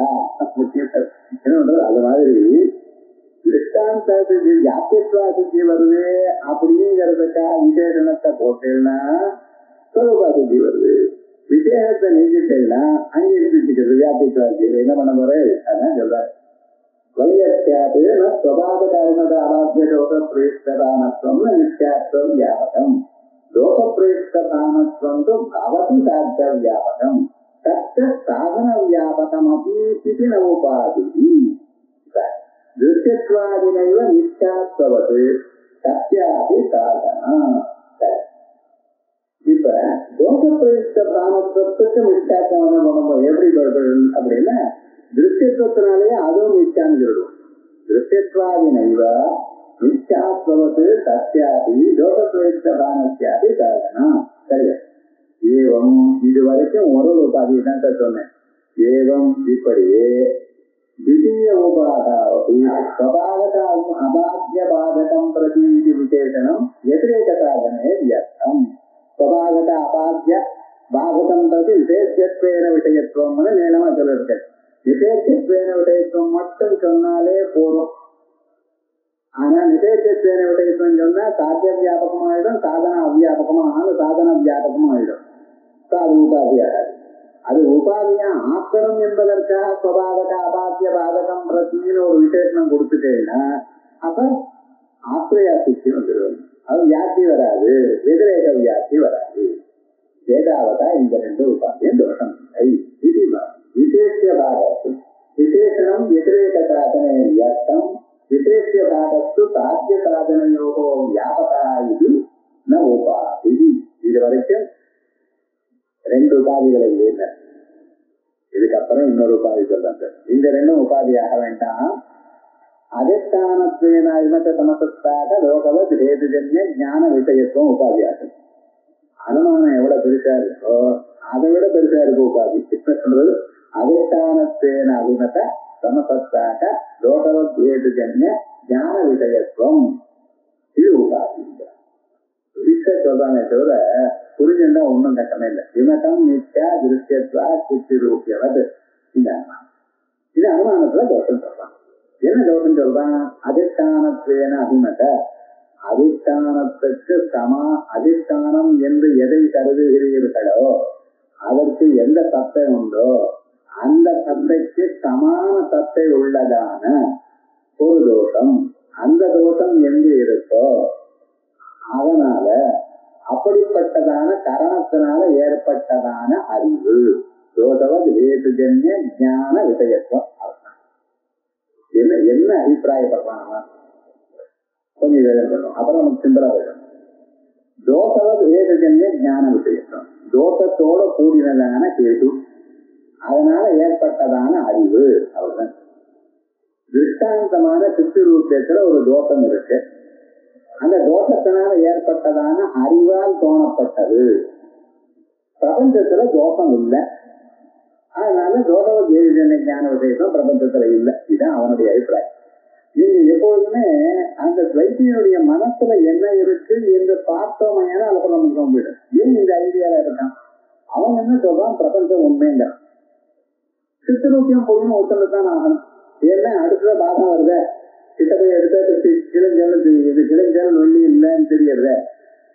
என்ன பண்றது? அது மாதிரி திருஷ்டாந்தத்துக்கு வியாப்தித்வாசித்தி வருது அப்படிங்கிறதுக்காக விசேஷணத்தை போட்டேன்னா ஸ்வரூபாசித்தி வருது. விசேஷத்தை நீக்கிட்டேன்னா அங்கே இருக்கிறது வியாப்தித்வாசி. என்ன பண்ண போற? அதான் சொல்றாரு. வலியத்தியாது ஸ்வபாத காரணத அபாத்திய தோஷ பிரயுக்ததானத்துவம் நித்யாத்வம் வியாபகம். தோஷ பிரயுக்ததானத்துவம் பவதி சாத்திய வியாபகம். தத்த சாதன வியாபகம் அப்படி நவோபாதி. திருஷ்யத்வாதினைவ நித்யாத்வது சத்யாதி சாதனா. இப்ப தோஷ பிரயுக்த பிராணத்துவத்துக்கு மித்யாத்வம் நம்ம எப்படி வருது அப்படின்னா திருஷ்யத்துவத்தினாலேயே அதுவும் மித்யான்னு சொல்லுவோம். திருஷ்யத்வாதினைவ நித்யாத்வது சத்யாதி தோஷ பிரயுக்த பிராணத்யாதி சாதனா. சரியா? ஏவம் இதுவரைக்கும் ஒரு உபாதி தான் சொன்னேன். ஏவம் இப்படியே द्वितीय अबाध्य बाधकम प्रतीति विशेषणम व्यतिरेक साधने व्यर्थम. स्वभावत अबाध्य बाधकम प्रति विशेषत्वेन विषयत्वम நீளமா சொல்லிருக்க. விசேஷத்வேன விடயத்துவம் மட்டும் சொன்னாலே போதும். ஆனா விசேஷத்வேன விடயத்துவம் சொன்னா சாத்திய வியாபகமாயிடும், சாதன அவ்வியாபகமானாலும் சாதன வியாபகமாயிடும். அது உபாதியாகாது. அது உபாதியா ஆக்கணும் என்பதற்காக ஸ்வபாவக அபாத்திய பாதகம் பிரத்தின்னு ஒரு விசேஷனம் கொடுத்துட்டேன்னா அப்ப ஆசிரியா சித்தி வந்துடும். அது வியாப்தி வராது, வெதிரேக வியாப்தி வராது. வேதாவதா இந்த 2 உபாதியும் தோஷம் இல்லை. விசேஷ பாகத்து விசேஷனம் வெதிரேக சாதனை வியர்த்தம். விசேஷ பாகத்து சாத்திய சாதனையோகோ வியாபகா இது ந உபாதி. இது வரைக்கும் 2 உபாதிகள் இல்லை. இதுக்கப்புறம் இன்னொரு உபாதி சொல்றாங்க. இந்த 2 உபாதியாக வேண்டாம். அதிஷ்டானத்வேன விமத சமசத்தாக லோகவத் ஹேதுஜன்ய ஞான விஷயத்துவம் உபாதியாகும். அனுமானம் எவ்வளவு பெருசா இருக்கோ அதை விட பெருசா இருக்கும் உபாதி. சொல்றது அதிஷ்டானத்வேன அபிமத சமசத்தாக லோகவத் ஹேதுஜன்ய ஞான விஷயத்துவம். இது உபாதி சொல்றானே தவிர புரிஞ்சுட்டா ஒன்றும் கட்டமே இல்லை. விமதம் நித்யா திருஷ்யத்வா சித்தி ரூபியவது. இந்த அனுமானம், இது அனுமானத்துல தோஷம் சொல்றான். என்ன தோஷம் சொல்றான்? அதிஷ்டானத்வேன அபிமத. அதிஷ்டானத்துக்கு சமா அதிஷ்டானம் என்று எதை கருதுகிறீர்களோ அதற்கு எந்த சத்தை உண்டோ அந்த சத்தைக்கு சமான சத்தை உள்ளதான ஒரு தோஷம். அந்த தோஷம் எங்கு இருக்கோ அதனால அப்படிப்பட்டதான கரணத்தினால ஏற்பட்டதான அறிவு தோஷவது ஹேதுஜன்ய ஞான விஷயத்துவம். என்ன அபிப்பிராயப்படுறாங்க கொஞ்சம் வேணும். அப்புறம் நமக்கு சிம்பிளா வேணும். தோஷவது ஹேதுஜன்ய ஞான விஷயத்துவம், தோஷத்தோட கூடினதான கேது, அதனால ஏற்பட்டதான அறிவு. அவ்வளவுதான். திருஷ்டாந்தமான சித்தி ரூபத்துல ஒரு தோஷம் இருக்கு. அந்த தோஷத்தினால ஏற்பட்டதான அறிவால் தோணப்பட்டது. பிரபஞ்சத்துல தோஷம் இல்லை, அதனால தோஷவ ஜெயஜன்ய ஞான விஷயம் பிரபஞ்சத்துல இல்லை. இதுதான் அவனுடைய அபிப்பிராயம். நீங்க எப்பொழுதுமே அந்த வைத்தியனுடைய மனசுல என்ன இருக்கு என்று பார்த்தோமையான அப்புறம் நமக்கு போயிடும். ஏன் இந்த ஐடியால இருக்கான்? அவன் என்ன சொல்றான்? பிரபஞ்சம் உண்மைங்கிறான். சித்தரூபியம் போயின்னு ஒருத்தர் ஆகணும். ஏன்னா அடுத்த பாகம் வருத கிட்ட போய் எடுத்து கிழஞ்சல் தெரியுது, கிழஞ்சல் வெள்ளி இல்லைன்னு தெரியறத.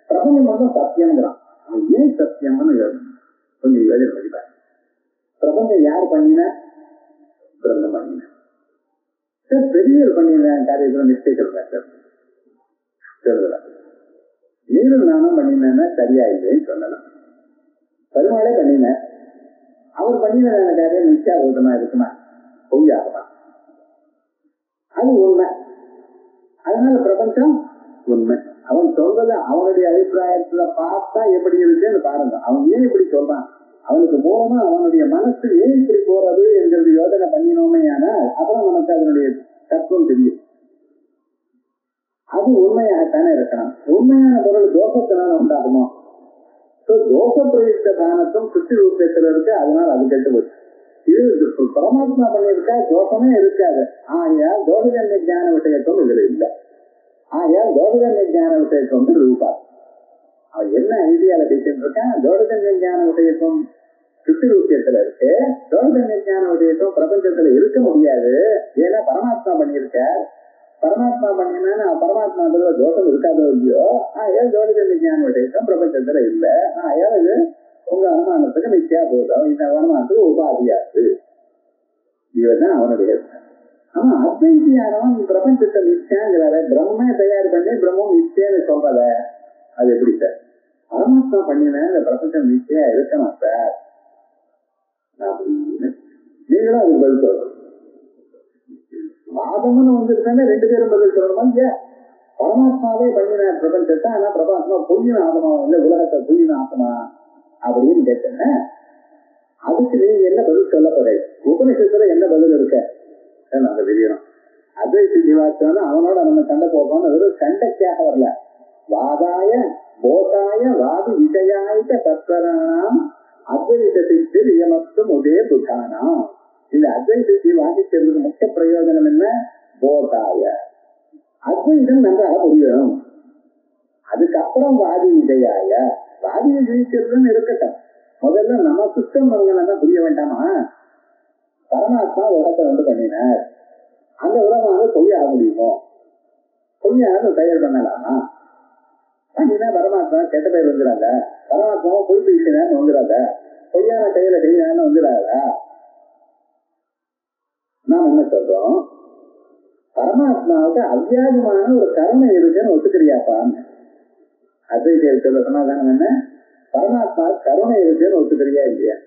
பிரபஞ்சம் மட்டும் சத்தியம்ங்கிறான். அவன் ஏன் சத்தியம்னு கொஞ்சம் யோஜனை பண்ணிப்பாரு. பிரபஞ்சம் யார் பண்ணின? பிரம்மம் பண்ணின. சார் பெரியவர் பண்ணின காரியத்துல மிஸ்டேக் இருக்கா சார்? சொல்லுறா. நீரும் நானும் பண்ணினேன்னா சரியா இல்லைன்னு சொல்லலாம். பெருமாளே பண்ணின, அவர் பண்ணின காரியம் நிச்சயாபூதமா இருக்குமா? பொய்யாகுமா? அது உண்மை. அதனால பிரபஞ்சம் உண்மை. அவன் சொல்றத அவனுடைய அபிப்பிராயத்துல பார்த்தா எப்படி இருக்குன்னு பாருங்க. அவன் ஏன் இப்படி சொல்றான்? அவனுக்கு மூலமா அவனுடைய மனசு ஏன் இப்படி போறது என்கிறது யோசனை பண்ணினோமே. ஆனால் அப்புறம் நமக்கு அதனுடைய தத்துவம் தெரியும். அது உண்மையாகத்தானே இருக்கலாம். உண்மையான பொருள் தோஷத்தினால உண்டாகுமோ? தோஷ பிரயுக்த தானத்தும் சுற்றி ரூபத்தில் இருக்கு. அதனால அது கெட்டு போச்சு. இது பரமாத்மா பண்ணியிருக்கா, தோஷமே இருக்காது. ஆகையால் தோஷஜன்ய ஞான விஷயத்துவம் இதுல இல்லை. ஆகையால் தோஷஜன்ய ஞான விஷயத்துவம் வந்து ரூபா. அவன் என்ன ஐடியால பேசிட்டு இருக்கான்? தோஷஜன்ய ஞான விஷயத்துவம் சுற்றி ரூபியத்துல இருக்கு. தோஷஜன்ய ஞான விஷயத்துவம் பிரபஞ்சத்துல இருக்க முடியாது. ஏன்னா பரமாத்மா பண்ணியிருக்க. பரமாத்மா பண்ணினா பரமாத்மாத்துல தோஷம் இருக்காதோ இல்லையோ. ஆகையால் தோஷஜன்ய ஞான விஷயத்துவம் பிரபஞ்சத்துல இல்லை. ஆகையால் இது உங்க அனுமானத்துக்கு நிச்சயா போதும். இந்த அனுமானத்துக்கு உபாதியாது. இதுதான் அவனுடைய. ஆனா அத்வைத்தியானவன் பிரபஞ்சத்தை நிச்சயங்கிறார. பிரம்மே தயார் பண்ணி பிரம்மம் நிச்சயம்னு சொல்றத அது எப்படி சார்? பரமாத்மா பண்ணின இந்த பிரபஞ்சம் நிச்சயா இருக்கணும் சார் அப்படின்னு நீங்களும் அதுக்கு பதில் சொல்லணும். வாதம்னு வந்துருக்காங்க, ரெண்டு பேரும் பதில் சொல்லணுமா? இல்லையா? பரமாத்மாவே பண்ணின பிரபஞ்சத்தை, ஆனா பரமாத்மா பொய்யின் ஆகமா இல்ல உலகத்தை பொய்யின் ஆகமா அப்படின்னு கேட்டேன். அதுக்கு நீங்க என்ன பதில் சொல்ல போற? உபநிஷத்துல என்ன பதில் இருக்க நாங்க தெரியணும். அத்வைத ஜீவாத்தான் அவனோட நம்ம சண்டை போடுறோம். வெறும் சண்டைக்காக வரல. வாதாய போதாய வாதி விஜயாயிட்ட தத்வரானாம் அத்வைதத்திற்கு நியமத்தும் ஒரே புதானாம். இந்த அத்வைதத்தை வாதிக்கிறதுக்கு முக்கிய பிரயோஜனம் என்ன? போதாய அத்வைதம் நன்றாக புரியணும். அதுக்கப்புறம் வாதி விஜயாய. வாதியை ஜெயிக்கிறதுன்னு இருக்கட்டும். முதல்ல நம்ம சுத்தம் தான் புரிய வேண்டாமா? பரமாத்மா உலகத்தை வந்து பண்ணினார். அந்த உலகம் பொய்யாக முடியுமோ? பொய்யாக தயார் பண்ணலாமா? பண்ணினா பரமாத்மா கெட்ட பேர் வந்துடாத. பரமாத்மாவை பொய் பேசினான்னு வந்துடாத. பொய்யான கையில செய்யலான்னு வந்துடாதா? நாம் என்ன சொல்றோம்? பரமாத்மாவுக்கு அவ்வியாஜமான ஒரு கருணை இருக்குன்னு ஒத்துக்கிறியாப்பான்னு அத்வைத சொல்ல சமாதானம் என்ன? பரமாத்மா கருணை இருக்குன்னு ஒத்துக்கிறியா இல்லையா?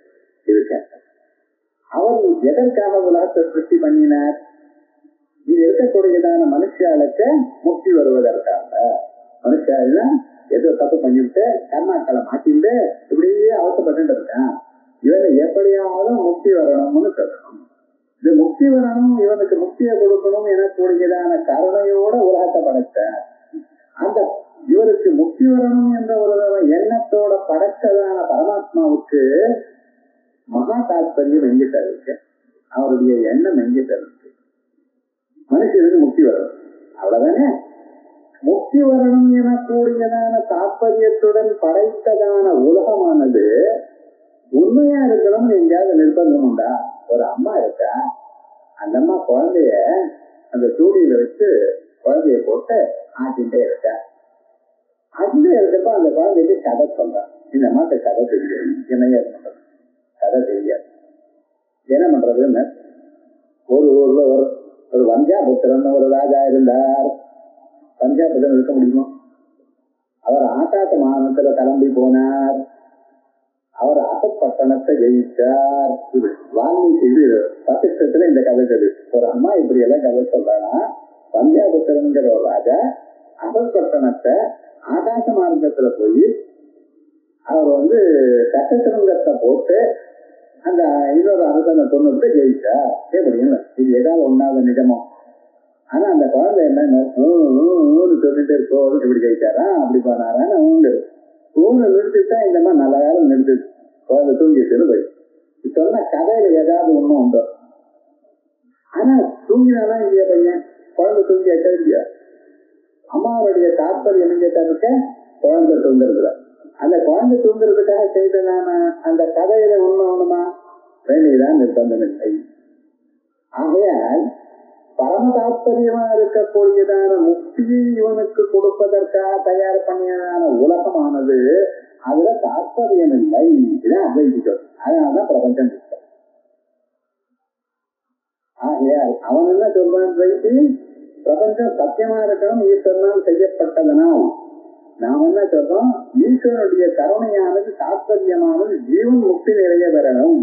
இருக்க. அவர் எதற்காக உலகத்தை சிருஷ்டி பண்ணினார்? இங்க இருக்கக்கூடியதான மனுஷாளுக்கு முக்தி வருவதற்காக. மனுஷாலாம் ஏதோ தப்பு பண்ணிட்டு கர்மாக்களை மாட்டிட்டு இப்படியே அவசப்பட்டு இருக்கான். இவனை எப்படியாவது முக்தி வரணும்னு சொல்லணும். இது முக்தி வரணும், இவனுக்கு முக்தியை கொடுக்கணும் என கூடியதான கருணையோட உலகத்தை படைத்த அந்த இவருக்கு முக்தி வரணும் என்ற ஒரு எண்ணத்தோட படைத்ததான பரமாத்மாவுக்கு மகா தாத்பரியம் எங்கிட்ட இருக்கு. அவருடைய எண்ணம் எங்கிட்ட இருக்கு. மனுஷனுக்கு முக்தி வரணும், அவ்வளவுதானே. முக்தி வரணும் என கூடியதான தாற்பயத்துடன் படைத்ததான உலகமானது உண்மையா இருக்கணும்னு எங்கேயாவது நிர்பந்தம் உண்டா? ஒரு அம்மா இருக்கா, அந்த அம்மா குழந்தைய அந்த சூடியில வச்சு குழந்தைய போட்டு ஆட்டின்ண்டே இருக்கா. அந்த இருக்கப்ப அந்த குழந்தைக்கு கதை சொல்றான். இந்த அம்மாட்ட கதை தெரியாது, என்னையா பண்றது? கதை தெரியாது. என்ன பண்றதுன்னு ஒரு ஊர்ல ஒரு வஞ்சாபுத்திரன் ஒரு ராஜா இருந்தார். பஞ்சாபுத்திரன் இருக்க முடியுமா? அவர் ஆட்டாத்த மாநிலத்துல கிளம்பி போனார். அவர் அசப்பட்டணத்தை ஜெயிச்சார். வால்மீகி பத்திரத்துல இந்த கதை தெரியுது. ஒரு அம்மா இப்படி எல்லாம் கதை சொல்றானா, பஞ்சாபுத்திரங்கிற ஒரு ராஜா அசப்பட்டணத்தை ஆகாச மார்க்கத்துல போய் அவர் சட்டத்திரங்கத்தை போட்டு அந்த இன்னொரு அரசனை தொண்ணூறு ஜெயிச்சா. எப்படின்னு இது ஏதாவது ஒன்னாவது நிஜமோ? ஆனா அந்த குழந்தை என்ன சொல்லிட்டு இருக்கோம், இப்படி ஜெயிச்சாரா அப்படி போனாரான்னு ஊரை நிறுத்திட்டா இந்த மாதிரி நல்ல காலம் நிறுத்து குழந்தை தூங்கிட்டு போய் சொன்ன கதையில ஏதாவது ஒண்ணும் உண்டோ? ஆனா தூங்கினாதான் இல்லையா பையன்? குழந்தை தூங்கியாச்சா இல்லையா? அம்மாவுடைய தாற்பயம் என்ன கேட்டாருக்க, குழந்தை தூங்குறதுல. அந்த குழந்தை தூங்குறதுக்காக செய்ததான அந்த கதையில உண்மை ஒண்ணுமா வேண்டியதான் நிர்பந்தம் இல்லை. ஆகையால் பரம தாற்பயமா இருக்கக்கூடியதான முக்தியை இவனுக்கு கொடுப்பதற்காக தயார் பண்ணியதான உலகமானது அதுல தாற்பயம் இல்லை. இதான் அத்வைதிக்கும். அதனாலதான் பிரபஞ்சம் இருக்கு. ஆகையால் அவன் என்ன சொல்றான், பிரபஞ்சம் சத்தியமா இருக்கணும், ஈஸ்வரனால் செய்யப்பட்டதனால். நாம் என்ன சொல்றோம், ஈஸ்வரனுடைய கருணையானது தாற்பயமானது ஜீவன் முக்தி நிறைய பெறணும்,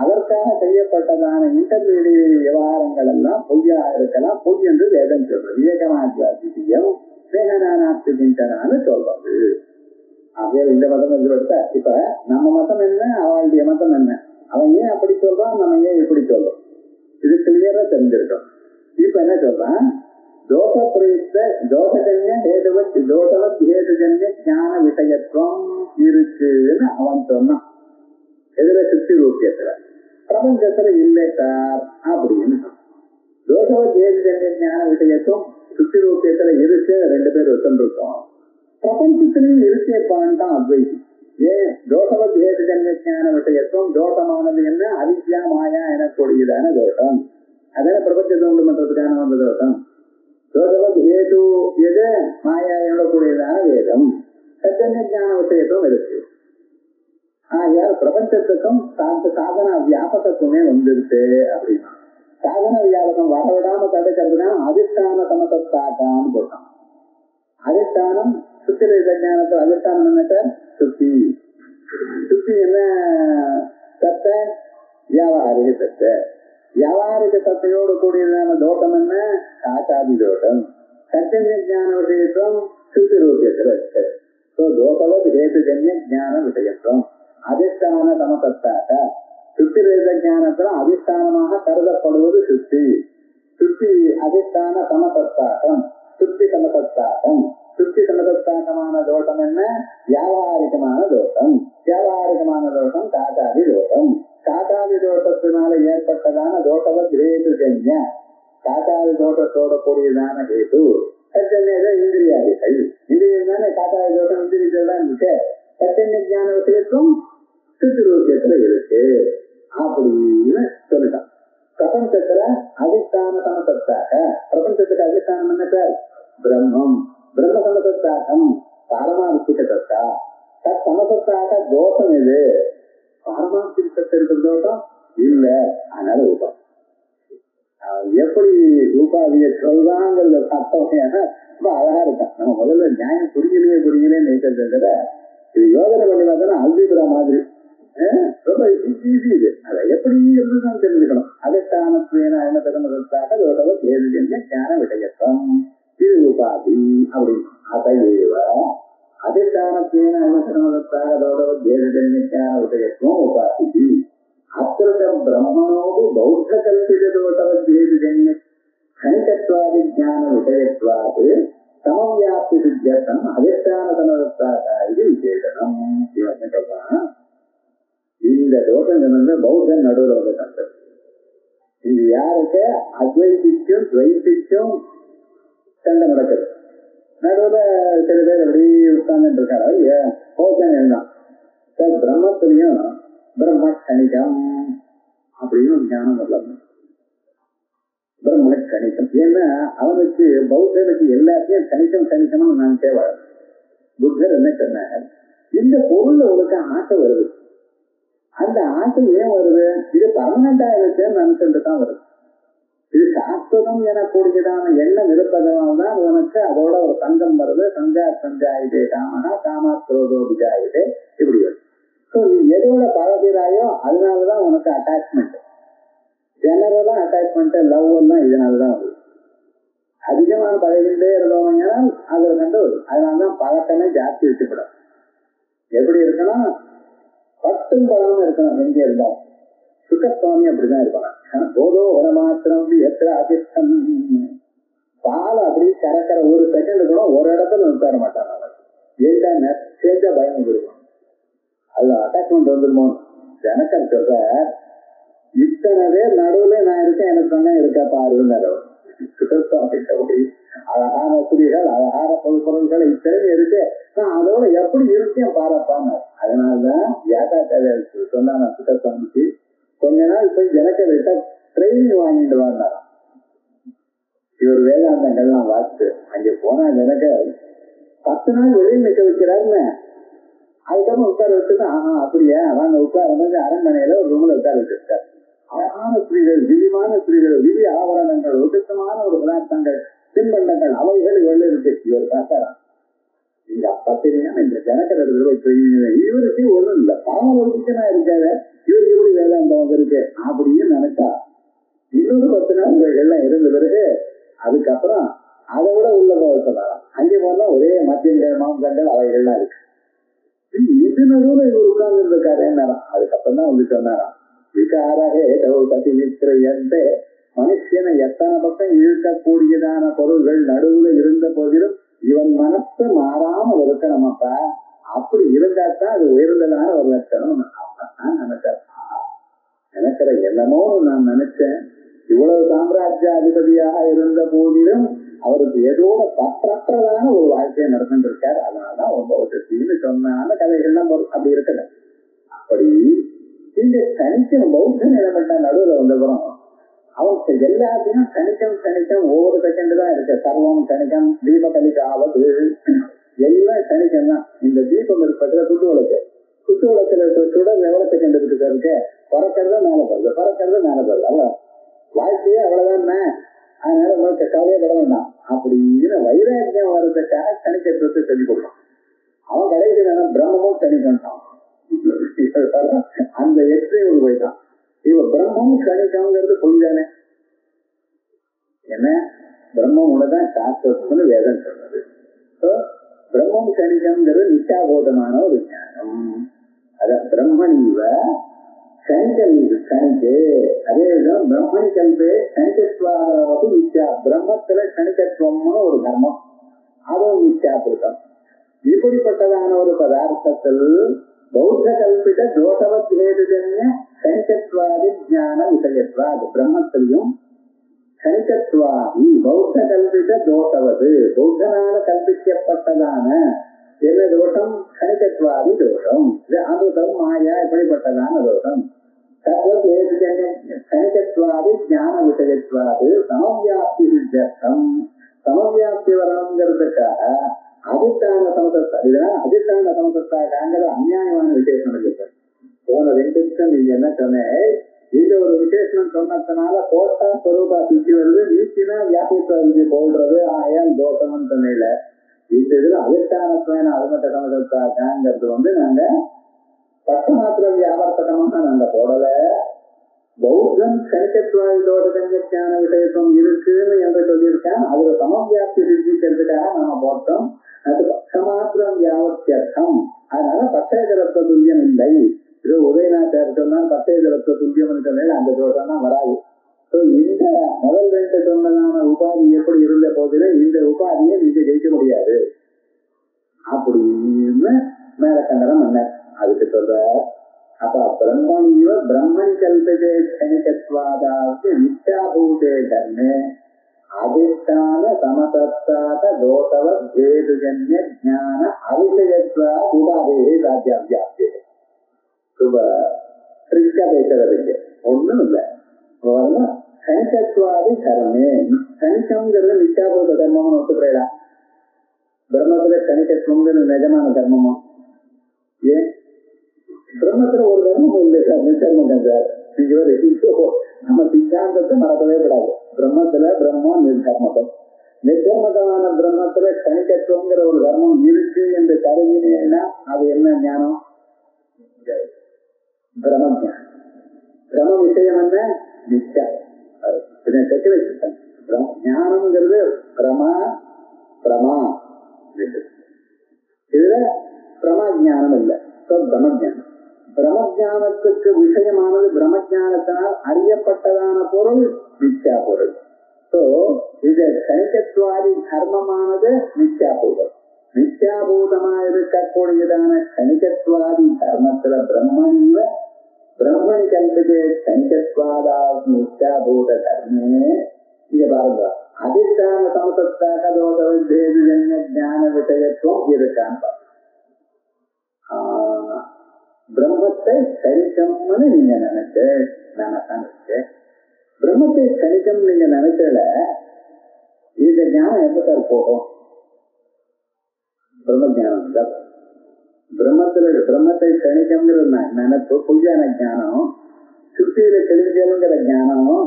அதற்காக செய்யப்பட்டதான இன்டர்மீடியட் விவகாரங்கள் எல்லாம் பொய்யாக இருக்கலாம், பொய் என்று வேதம் சொல்றது. விவேகமாத்யம் சேகனானான்னு சொல்றது. ஆகையால் இந்த மதம் என்று எடுத்த இப்ப நம்ம மதம் என்ன, அவளுடைய மதம் என்ன, அவன் ஏன் அப்படி சொல்றான், நம்ம ஏன் இப்படி சொல்றோம், இது கிளியரா தெரிஞ்சிருக்கோம். இப்ப என்ன சொல்றான், தோஷ பிரயுக்த தோஷஜன்ய ஹேதுவத் தோஷவத் ஹேதுஜன்ய ஞான விஷயத்துவம் இருக்குன்னு அவன் சொன்னான். எதுல? சுத்தி ரூபியத்துல. பிரபஞ்சத்துல இல்லை சார் அப்படின்னு சொன்னான். தோஷவத் ஹேதுஜன்ய ஞான விஷயத்துவம் சுத்தி ரூபியத்துல இருக்கு, ரெண்டு பேர் ஒத்துருக்கோம். பிரபஞ்சத்திலையும் இருக்கேப்பான் தான் அத்வைதி. ஏன்? தோஷவத் ஹேதுஜன்ய ஞான விஷயத்துவம் தோஷமானது என்ன, அவித்யா மாயா எனக்கூடியதான தோஷம். அதான பிரபஞ்சத்தை உண்டு பண்றதுக்கான வந்த தோஷம். தோஷவத் ஹேது எது, மாயா எனக்கூடியதான வேதம். சஜன்ய ஞான விஷயத்துவம் இருக்கு. ஆகையால் பிரபஞ்சத்துக்கும் சாதன வியாபகத்துவமே வந்துருச்சு அப்படின்னா, சாதன வியாபகம் வரவிடாம தடுக்கிறதுனா அதிஷ்டான சமசத்தாட்டான்னு போட்டான். அதிஷ்டானம் சுத்தி ஞானத்தில் அதிஷ்டானம் என்ன சார்? சுத்தி. சுத்தி என்ன சத்த? வியாபாரிக சத்த. வியாபாரிக சத்தையோடு கூடியதான தோட்டம் என்ன? காட்டாதி தோட்டம். சத்திய ஞான விஷயத்துவம் சுத்தி ரூபியத்தில் இருக்கு. தோஷவத் ஹேதுஜன்ய ஞான விஷயத்துவம் அதிஷ்டான சமசத்தாக. சுத்தி ஞானத்துல அதிஷ்டானமாக கருதப்படுவது சுத்தி. சுத்தி அதிஷ்டான சமசத்தாகம், சுத்தி சமசத்தாகம். சுத்தி சமசத்தாகமான தோஷம் என்ன? வியாபாரிகமான தோஷம். வியாபாரிகமான தோஷம் காட்டாதி தோஷம். காட்டாதி தோஷத்தினால ஏற்பட்டதான தோஷவத் ஹேதுஜன்ய, காட்டாதி தோஷத்தோட கூடியதான ஹேது. இந்திரியாதிகள். இந்திரியம் தானே காட்டாதி தோஷம், இந்திரியத்தில் தான் இருக்கு. சத்திய ஞான விஷயத்தும் சுத்தி ரூபியத்துல இருக்கு அப்படின்னு சொல்லிட்டான். பிரபஞ்சத்துல அதிஷ்டான சமசத்தாக. பிரபஞ்சத்துக்கு அதிஷ்டானம் என்ன சார்? பிரம்மம். பிரம்ம சமசத்தாகம் பாரமார்த்திக சத்தா. தத் சமசத்தாக தோஷம் எது? பாரமார்த்திக சத்து இருக்கிற தோஷம் இல்ல. அதனால உபம். எப்படி உபாதிய சொல்றாங்கிறத சத்தம் ரொம்ப அழகா இருக்கான். நம்ம முதல்ல நியாயம் புரியலையே நினைக்கிறத இது யோகனை பண்ணி பார்த்தோம்னா அல்ஜிப்ரா மாதிரி ரொம்ப ஈஸி. இது அதை எப்படி இருந்துதான் தெரிஞ்சுக்கணும். அதிஷ்டானத்வேன அயனதகமதத்தாக தோஷவத் ஹேதுஜன்ய ஞான விஷயத்துவம் இது உபாதி அப்படின்னு. அதையேவ அதிஷ்டானத்வேன அயனதகமதத்தாக தோஷவத் ஹேதுஜன்ய ஞான விஷயத்துவம் உபாதி. அத்திர பிரம்மணோபி பௌத்த கல்பித தோஷவத் ஹேதுஜன்ய கணிதத்வாதி ஞான விஷயத்வாது சமவியாப்தி சித்தியர்த்தம் அதிஷ்டான சமதத்தாக இது விசேஷனம். இவன் சொல்றான், இந்த தோஷம் வந்து பௌத்தன் நடுவில் வந்து கண்டது. இது யாருக்கு? அத்வைதிக்கும் துவைதிக்கும் சண்டை நடக்குது. நடுவில் சில பேர் அப்படி உட்கார்ந்துட்டு இருக்காரு. பௌத்தன் என்ன பிரம்மத்திலையும் பிரம்ம கணிதம் அப்படின்னு ஞானம் வரலாம். பிரம்ம கணிதம். ஏன்னா அவனுக்கு பௌத்தனுக்கு எல்லாத்தையும் கணிதம்னு நான் தேவை. புத்தர் என்ன சொன்னார், இந்த பொருள்ல உனக்கு ஆசை வருது. அந்த ஆசை ஏன் வருது? இது பர்மனண்டா இருக்குன்னு நினைச்சுட்டு தான் வருது. இது சாஸ்வதம் எனக்கூடியதான எண்ணம் இருப்பதனால்தான் உனக்கு அதோட ஒரு சங்கம் வருது. சஞ்சாயிதே காமனா காமாத்ரோதோ விஜாயிதே இப்படி வருது. நீ எதோட பழகிறாயோ அதனாலதான் உனக்கு அட்டாச்மெண்ட். ஜெனரலா அட்டாச்மெண்ட் லவ் எல்லாம் இதனாலதான் வருது. அதிகமான பழகிட்டே இருந்தவங்க அதுல கண்டு வருது. அதனாலதான் பழக்கமே ஜாஸ்தி வச்சுக்கூடாது. எப்படி இருக்கணும்? பட்டும் பழம் இருக்கணும். எங்க இருந்தா சுகசுவாமி அப்படிதான் இருப்பாங்க. போதோ வர மாத்திரம் எத்தனை அதிர்ஷ்டம். பால் அப்படி கறக்கிற ஒரு செகண்ட் கூட ஒரு இடத்துல உட்கார மாட்டாங்க. ஏன்னா சேர்ந்தா பயம் வந்துருக்கும். அதுல அட்டாச்மெண்ட் வந்துருமோ. எனக்கு சொல்ற இத்தனை பேர் நடுவுல நான் இருக்கேன், எனக்கு சொன்ன இருக்கா பாருன்னாரு. சுக அப்படி அழகான ஸ்திரீகள், அழகான பொருட்கள் இத்தனை இருக்கு, நான் அதோட எப்படி இருக்கேன் பாரப்பான்னு. அதனாலதான் வியாசாச்சாரியர் சொன்னான சுத்தசாமிக்கு கொஞ்ச நாள் போய் ஜனக்கிட்ட ட்ரைனிங் வாங்கிட்டு வந்தாராம். இவர் வேதாந்தங்கள்லாம் வாசிட்டு அங்க போனா ஜனக்க 10 நாள் வெளியில் நிற்க வைக்கிறாருன்னு. அதுக்கப்புறம் உட்கார வச்சுட்டு அப்படியா வாங்க உட்கார அரண்மனையில ஒரு ரூம்ல உட்கார வச்சிருக்காரு. அழகான ஸ்திரீகள், திவ்யமான ஸ்திரீகள், திவ்ய ஆவரணங்கள், உத்தமமான ஒரு பதார்த்தங்கள், தின்பண்டங்கள், அவைகள் இவ்வளவு இருக்கு. இவர் பார்த்தாராம், இங்க பத்திரியா இந்த ஜனக்கரை இவருக்கு ஒண்ணும் இல்லை, பாவலோகிக்கனா இருக்காத, இவருக்கு எப்படி வேதாந்தம் இருக்கு அப்படின்னு நினைச்சா இன்னொரு 10 நாள் எல்லாம் இருந்த பிறகு அதுக்கப்புறம் அதை விட உள்ள போக சொன்னாராம். அங்கே போனா ஒரே மத்தியங்கள், மாம்சங்கள், அவைகள்லாம் இருக்கு. இது நடுவுல இவர் உட்கார்ந்து இருக்காரு என்னாராம். அதுக்கப்புறம் தான் வந்து சொன்னாராம், விகாரகே கதி விக்கிரயந்தே, மனுஷனை எத்தனை பக்கம் இழுக்கக்கூடியதான பொருள்கள் நடுவுல இருந்த போதிலும் இவன் மனசு மாறாமல் இருக்கணுமப்பா. அப்படி இருந்தாத்தான் அது உயர்ந்ததான ஒரு லட்சணம். அப்பதான் நினைச்சார், நினைக்கிற என்னமோ நான் நினைச்சேன், இவ்வளவு சாம்ராஜ்யாதிபதியாக இருந்த போதிலும் அவருக்கு ஏதோட பற்றற்றதான ஒரு வாழ்க்கையை நடந்துட்டு இருக்காரு. அதனாலதான் 9 சொன்னான கதைகள்லாம் அப்படி இருக்கல. அப்படி இந்த தனிக்கும் பௌத்த நிலமட்ட நடுவில் வந்தப்புறம் அவருக்கு எல்லாத்தையும் தனிக்கம் ஒவ்வொரு செகண்ட் தான் இருக்கு. சர்வம் தனிக்கம், தீப கலிக்காவது எல்லாம் தனிக்கம் தான். இந்த தீபம் இருக்கிற குட்டு விளக்குல சுடர் எவ்வளவு செகண்ட் இருக்கு, பறக்கிறது மேல போகுது, பறக்கிறது மேல போகுது, அவ்வளவு வாழ்க்கையே அவ்வளவுதான். அதனால உங்களுக்கு கவலையே பட வேண்டாம் அப்படின்னு வைராக்கியம் வர்றதுக்காக தனிக்கத்தை சொல்லி கொடுப்பான். அவன் கடைசி பிரம்மமும் தனிக்கிட்டான். அந்த எக்ஸ்ட்ரீம் போயிட்டான். இவ பிரம்மம் கணிக்கம்ங்கிறது பொய் தானே. என்ன பிரம்மம் உனதான் சாஸ்திரம்னு வேதம் சொன்னது. பிரம்மம் கணிக்கம்ங்கிறது நிச்சாபோதமான ஒரு ஞானம். அத பிரம்மன் இவ கணிக்கல் கணிக்கு. அதேதான் பிரம்மணி கல்பே கணிக்கத்வாதி நிச்சா. பிரம்மத்துல கணிக்கத்துவம்னு ஒரு தர்மம், அதுவும் நிச்சாபிருத்தம். இப்படிப்பட்டதான ஒரு பதார்த்தத்தில் பௌத்த கல்பிட தோஷவத் வேதுஜன்ய கணிக்கத்வாதி ஞான விஷயத்வாது. பிரம்மத்திலையும் கணிக்கத்வாதி பௌத்த கல்பிட தோஷவது, பௌத்தனால கல்பிக்கப்பட்டதான என்ன தோஷம்? கணிக்கத்வாதி தோஷம். அமிர்தம், மாயா, இப்படிப்பட்டதான தோஷம். தத்வத் வேதுஜன்ய கணிக்கத்வாதி ஞான விஷயத்வாது சமவியாப்தி சித்தம். சமவியாப்தி வரணுங்கிறதுக்காக அதிஷ்டான சமதத்தா, இதனால அதிஷ்டான சமதத்தாங்கிற அநியாயமான விசேஷம் இருக்கு. போன 2 நிமிஷம் நீங்க என்ன சொன்னேன், இந்த ஒரு விசேஷம் சொன்னதுனால கோட்டா ஸ்வரூபா சித்தி வருது, நீக்கினா வியாபித்து போடுறது, ஆயால் தோஷம்னு சொன்ன. இந்த இதுல அதிஷ்டானத்துவன அதுமட்ட சமதத்தாங்கிறது நாங்க பட்டமாத்திர வியாபாரத்தகமாக நாங்க போடல. பௌத்தம் கணிக்கத்வாதி தோஷ விஷயத்துவம் இருக்குன்னு என்று சொல்லியிருக்கேன். அதுல சமவியாப்தி சித்திக்கிறதுக்காக நாம போட்டோம். அது பட்சமாத்திரம் வியாபத்தியர்த்தம். அதனால பத்தேதரத்துவ துல்லியம் இல்லை. இது உதயநாச்சார் சொன்னால் பத்தேதரத்துவ துல்லியம் சொன்ன அந்த தோஷம் தான் வராது. இந்த முதல் 2 சொன்னதான உபாதி எப்படி இருந்த போதிலும் இந்த உபாதியை நீங்க ஜெயிக்க முடியாது அப்படின்னு மேல கண்டனம் என்ன அதுக்கு சொல்ற. அப்ப பிரம்மணிவ பிரம்மன் கல்பதே கணிக்கத்வாதாவது நித்யாபூதே தர்மே அதிஷ்டான சமதத்தாத தோஷவ வேதுஜன்ய ஞான அவிஷயத்வா உபாதே ராஜ்யாவியாப்தே. ரொம்ப ட்ரிக்கா பேசுறதுக்கு ஒண்ணும் இல்லை. கணிக்கத்வாதி கர்மே, கணிக்கம்ங்கிறது நித்யாபூத தர்மம்னு ஒத்துக்கிறா. பிரம்மத்துல கணிக்கத்துவங்கிறது நிஜமான தர்மமா? ஏன் பிரம்மத்துல ஒரு தர்மமும் இல்லை சார், நிர்தர்மம் சார். நம்ம சித்தாந்தத்தை மறக்கவே கூடாது. பிரம்மத்துல பிரம்மம் நிர்தர்மகம். நிர்தர்மகமான பிரம்மத்துல கணிக்கத்துவங்கிற ஒரு தர்மம் இருக்கு என்று கருதினா அது என்ன ஞானம்? பிரம்ம ஞானம். பிரம்ம விஷயம் என்ன? நிச்சயம். ஞானம்ங்கிறது பிரமா பிரமா. இதுல பிரமா ஜானம் இல்லை, பிரம்ம ஜானம். பிரம்மஜானத்துக்கு விஷயமானது பிரம்மஜானத்தினால் அறியப்பட்டதான பொருள் நித்யா பொருள். இது கணிக்கத்வாதி தர்மமானது நித்யாபூதம். நித்யாபூதமா இருக்கக்கூடியதான கணிக்கத்வாதி தர்மத்துல பிரம்மணிவ பிரம்மணி கல்பதே கணிக்கத்வாதா நித்யாபூத தர்மே. இங்க பாருங்க, அதிஷ்டான சமசத்தாக தோஷவத்தேஜன்ய ஞான விஷயத்துவம் இருக்கான்னு பிரம்மத்தை கணிக்கம்னு நீங்க நினைச்சேன். பிரம்மத்தை கணிக்கம் நீங்க நினைச்சல இந்த ஞானம் எப்ப போகும்? பிரம்ம ஞானம் தான். பிரம்மத்தை கணிக்கம்ங்கிற நினைப்பு பொய்யான ஞானம், சுத்தியில கிழிஞ்சல்ங்கிற ஞானம்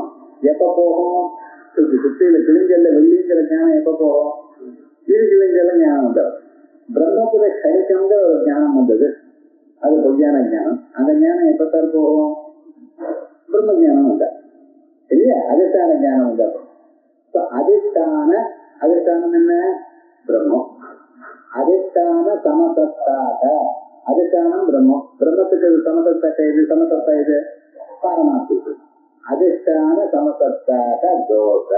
எப்ப போகும்? சுத்தியில கிழிஞ்சல்ல வெள்ளிங்கிற ஞானம் எப்ப போகும்? கிழிஞ்சல ஞானம் வந்தது. பிரம்மத்துல கணிக்கம்ங்கிற ஒரு ஞானம் வந்தது, அது பொய்யான ஞானம். அந்த ஞானம் எப்ப போகும்? பிரம்ம ஞானம் வந்தா இல்லையா? அதிஷ்டான ஞானம் வந்தா. அதிஷ்டானம் என்ன? பிரம்மம். அதிஷ்டான சமசத்தாக, அதிஷ்டானம் பிரம்மம். பிரம்மத்துக்கு சமசத்தாக இது, சமசத்தா இது பாரமார்த்திக்கு. அதிஷ்டான சமசத்தாக தோஷ.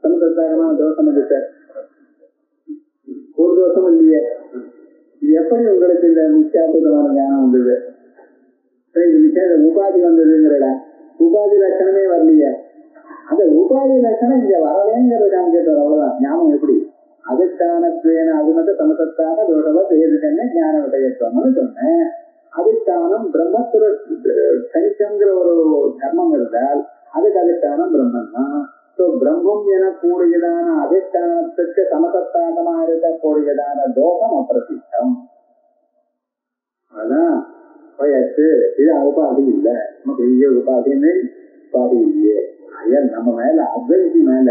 சமசத்தாகமான தோஷம் இது சார், ஒரு தோஷம் இல்லையே. எப்படி உங்களுக்கு இந்த மித்யாபூதமான ஞானம் வந்தது? உபாதி வந்ததுங்கிற உபாதி லட்சணமே வரலையே. அந்த உபாதி லட்சணம் இங்க வரலேங்கிறது காமிச்சிட்டார், அவ்வளவுதான். ஞானம் எப்படி? அதிஷ்டானத்துவேன அது மட்டும் சமசத்தாக தோஷவா செய்யுதுன்னு ஞான விடயத்துவம்னு சொன்னேன். அதிஷ்டானம் பிரம்மத்துல கணிக்கங்கிற ஒரு தர்மம் இருந்தால் அதுக்கு அதிஷ்டானம் பிரம்மன் தான். பிரம்மம் எனக்கூடியதான அதிஷ்டானத்துக்கு சமசத்தாகமா இருக்கக்கூடியதான தோஷம் அப்பிரசித்தம். ஆனா வயசு இது உபாதி இல்லை, நமக்கு பெரிய உபாதின்னு உபாதி இல்லையே. ஐயா நம்ம மேல அத்வைதி மேல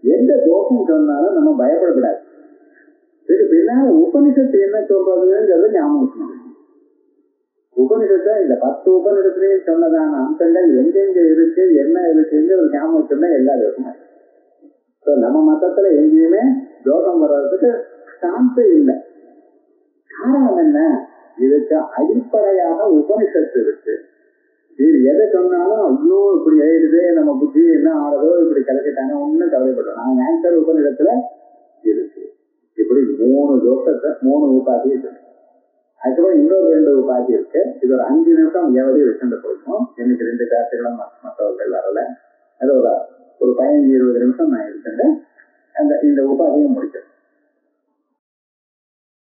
எந்த தோஷம் சொன்னாலும் நம்ம பயப்படக்கூடாது. இதுக்கு பின்னால உபனிஷத்து என்ன சொல்றதுங்கிறது ஞாபகம். உபனிஷத்தை இந்த 10 உபனிஷத்துலயும் சொன்னதான அம்சங்கள் எங்கெங்க இருக்கு, என்ன இருக்குன்னு ஒரு ஞாபகம் சொன்னா எல்லா தோஷமும். நம்ம மதத்துல எங்கேயுமே தோஷம் வர்றதுக்கு சான்ஸே இல்லை. காரணம் என்ன? இதுக்கு அடிப்படையாக உபனிஷத்து இருக்கு. இது எதை சொன்னாலும் ஐயோ இப்படி எழுதுதே, நம்ம புத்தி என்ன ஆறதோ, இப்படி கிடைச்சிட்டாங்க, ஒன்னும் கவலைப்படுறோம். நாங்க ஆன்சர் உபனிடத்துல இருக்கு. இப்படி 3 தோஷத்தை 3 உபாதி இருக்கு. அதுக்கப்புறம் இன்னொரு 2 உபாதி இருக்கு. இது ஒரு 5 நிமிஷம் எவரையும் வச்சுட்டு போயிருக்கோம். எனக்கு 2 காசுகளும் மற்றவர்கள் வரல. அது ஒரு 15-20 நிமிஷம் நான் இருக்கின்ற அந்த இந்த உபாதியும் முடிச்சேன்.